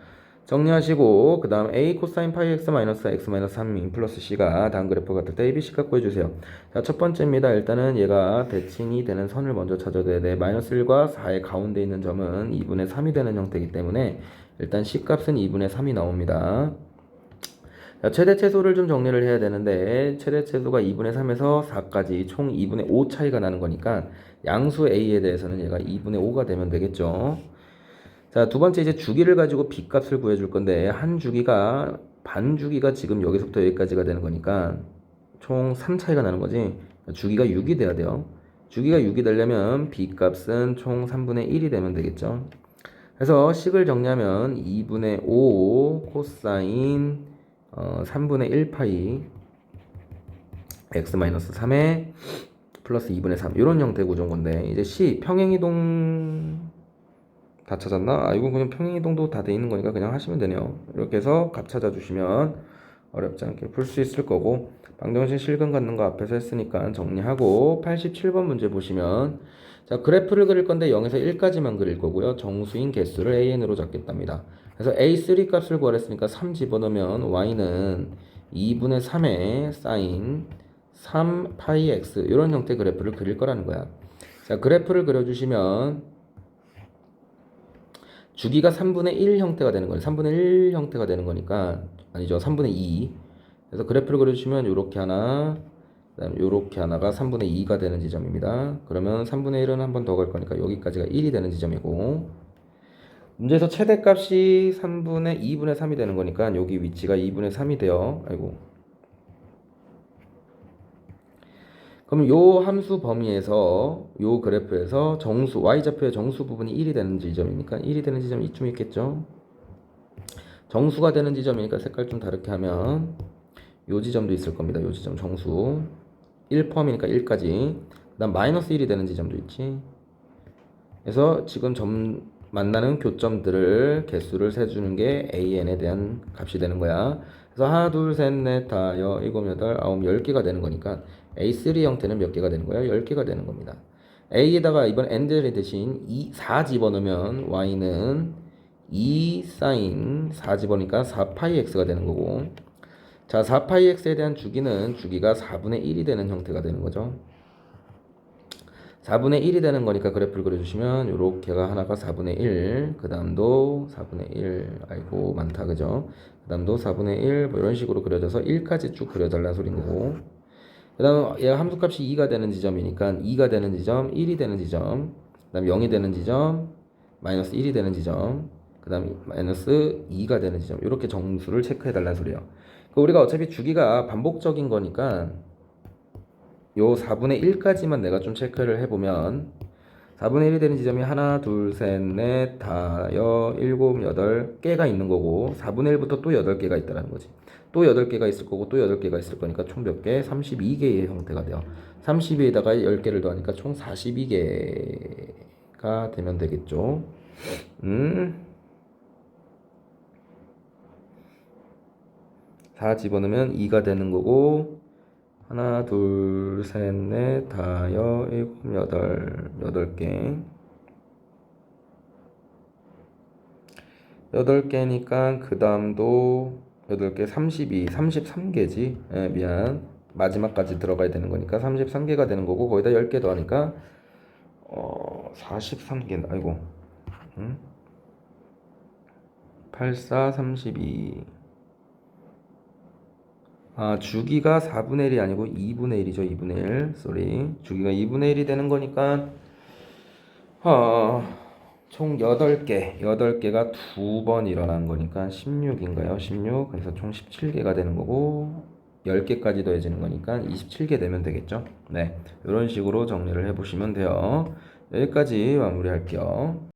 정리하시고 그 다음 a 코사인 파이 x 마이너스 x 마이너스 3인 플러스 c가 다음 그래프 같을 때 abc 갖고 해주세요. 자, 첫 번째입니다. 일단은 얘가 대칭이 되는 선을 먼저 찾아줘야 돼. 마이너스 1과 4의 가운데 있는 점은 2분의 3이 되는 형태이기 때문에 일단 c 값은 2분의 3이 나옵니다. 자, 최대 최소를 좀 정리를 해야 되는데 최대 최소가 2분의 3에서 4까지 총 2분의 5 차이가 나는 거니까 양수 a에 대해서는 얘가 2분의 5가 되면 되겠죠. 자, 두 번째 이제 주기를 가지고 b 값을 구해줄 건데 한 주기가 반 주기가 지금 여기서부터 여기까지가 되는 거니까 총 3 차이가 나는 거지. 주기가 6이 돼야 돼요. 주기가 6이 되려면 b 값은 총 3분의 1이 되면 되겠죠. 그래서 식을 정리하면 2분의 5 코사인 3분의 1파이 x-3에 플러스 2분의 3 이런 형태 구조인 건데 이제 c 평행이동 다 찾았나? 이건 그냥 평행이동도 다 돼 있는 거니까 그냥 하시면 되네요. 이렇게 해서 값 찾아주시면 어렵지 않게 풀 수 있을 거고 방정식 실근 갖는 거 앞에서 했으니까 정리하고 87번 문제 보시면 자, 그래프를 그릴 건데 0에서 1까지만 그릴 거고요. 정수인 개수를 an으로 잡겠답니다. 그래서 a3 값을 구하랬으니까 3 집어넣으면 y는 2분의 3의 사인 3파이 x 이런 형태의 그래프를 그릴 거라는 거야. 자, 그래프를 그려주시면 주기가 3분의 1 형태가 되는 거예요. 3분의 1 형태가 되는 거니까 아니죠. 3분의 2. 그래서 그래프를 그려주시면 이렇게 하나 그다음 이렇게 하나가 3분의 2가 되는 지점입니다. 그러면 3분의 1은 한 번 더 갈 거니까 여기까지가 1이 되는 지점이고 문제에서 최대값이 3분의 2분의 3이 되는 거니까 여기 위치가 2분의 3이 돼요. 아이고. 그럼 요 함수 범위에서 요 그래프에서 정수 y좌표의 정수 부분이 1이 되는 지점이니까 1이 되는 지점이 이쯤 있겠죠. 정수가 되는 지점이니까 색깔 좀 다르게 하면 요 지점도 있을 겁니다. 요 지점 정수 1 포함이니까 1까지 그 다음 마이너스 1이 되는 지점도 있지. 그래서 지금 점 만나는 교점들을 개수를 세주는 게 an에 대한 값이 되는 거야. 그래서 하나 둘 셋 넷 다 일곱 여덟 아홉 10개가 되는 거니까 A3 형태는 몇 개가 되는 거예요? 10개가 되는 겁니다. A에다가 이번 AND 대신 4 집어넣으면 Y는 2 사인 4 집어넣으니까 4파이 X가 되는 거고 자, 4파이 x에 대한 주기가 4분의 1이 되는 형태가 되는 거죠. 4분의 1이 되는 거니까 그래프를 그려주시면 요렇게가 하나가 4분의 1, 그 다음도 4분의 1, 아이고 많다 그죠? 그 다음도 4분의 1, 뭐 이런 식으로 그려져서 1까지 쭉 그려달라는 소린 거고, 그 다음 얘가 함수값이 2가 되는 지점이니까 2가 되는 지점, 1이 되는 지점, 그 다음 0이 되는 지점, 마이너스 1이 되는 지점, 그 다음 마이너스 2가 되는 지점, 이렇게 정수를 체크해달라는 소리예요. 우리가 어차피 주기가 반복적인 거니까 요 4분의 1까지만 내가 좀 체크를 해보면 4분의 1이 되는 지점이 하나, 둘, 셋, 넷, 다섯, 일곱, 여덟 개가 있는 거고 4분의 1부터 또 8개가 있다는 거지. 또 8개가 있을 거고 또 8개가 있을 거니까 총 몇 개? 32개의 형태가 돼요. 32에다가 10개를 더하니까 총 42개가 되면 되겠죠. 4 집어넣으면 2가 되는 거고 하나, 둘, 셋, 넷, 다섯, 일곱, 여덟 개. 8개니까 그 다음도 8개, 33개지. 미안. 마지막까지 들어가야 되는 거니까 33개가 되는 거고 거기다 10개 더하니까 43개. 아이고. 8, 4, 32. 주기가 4분의 1이 아니고 2분의 1이죠. 2분의 1. 쏘리. 주기가 2분의 1이 되는 거니까 총 8개가 2번 일어난 거니까 16인가요? 16. 그래서 총 17개가 되는 거고 10개까지 더해지는 거니까 27개 되면 되겠죠. 네. 이런 식으로 정리를 해 보시면 돼요. 여기까지 마무리할게요.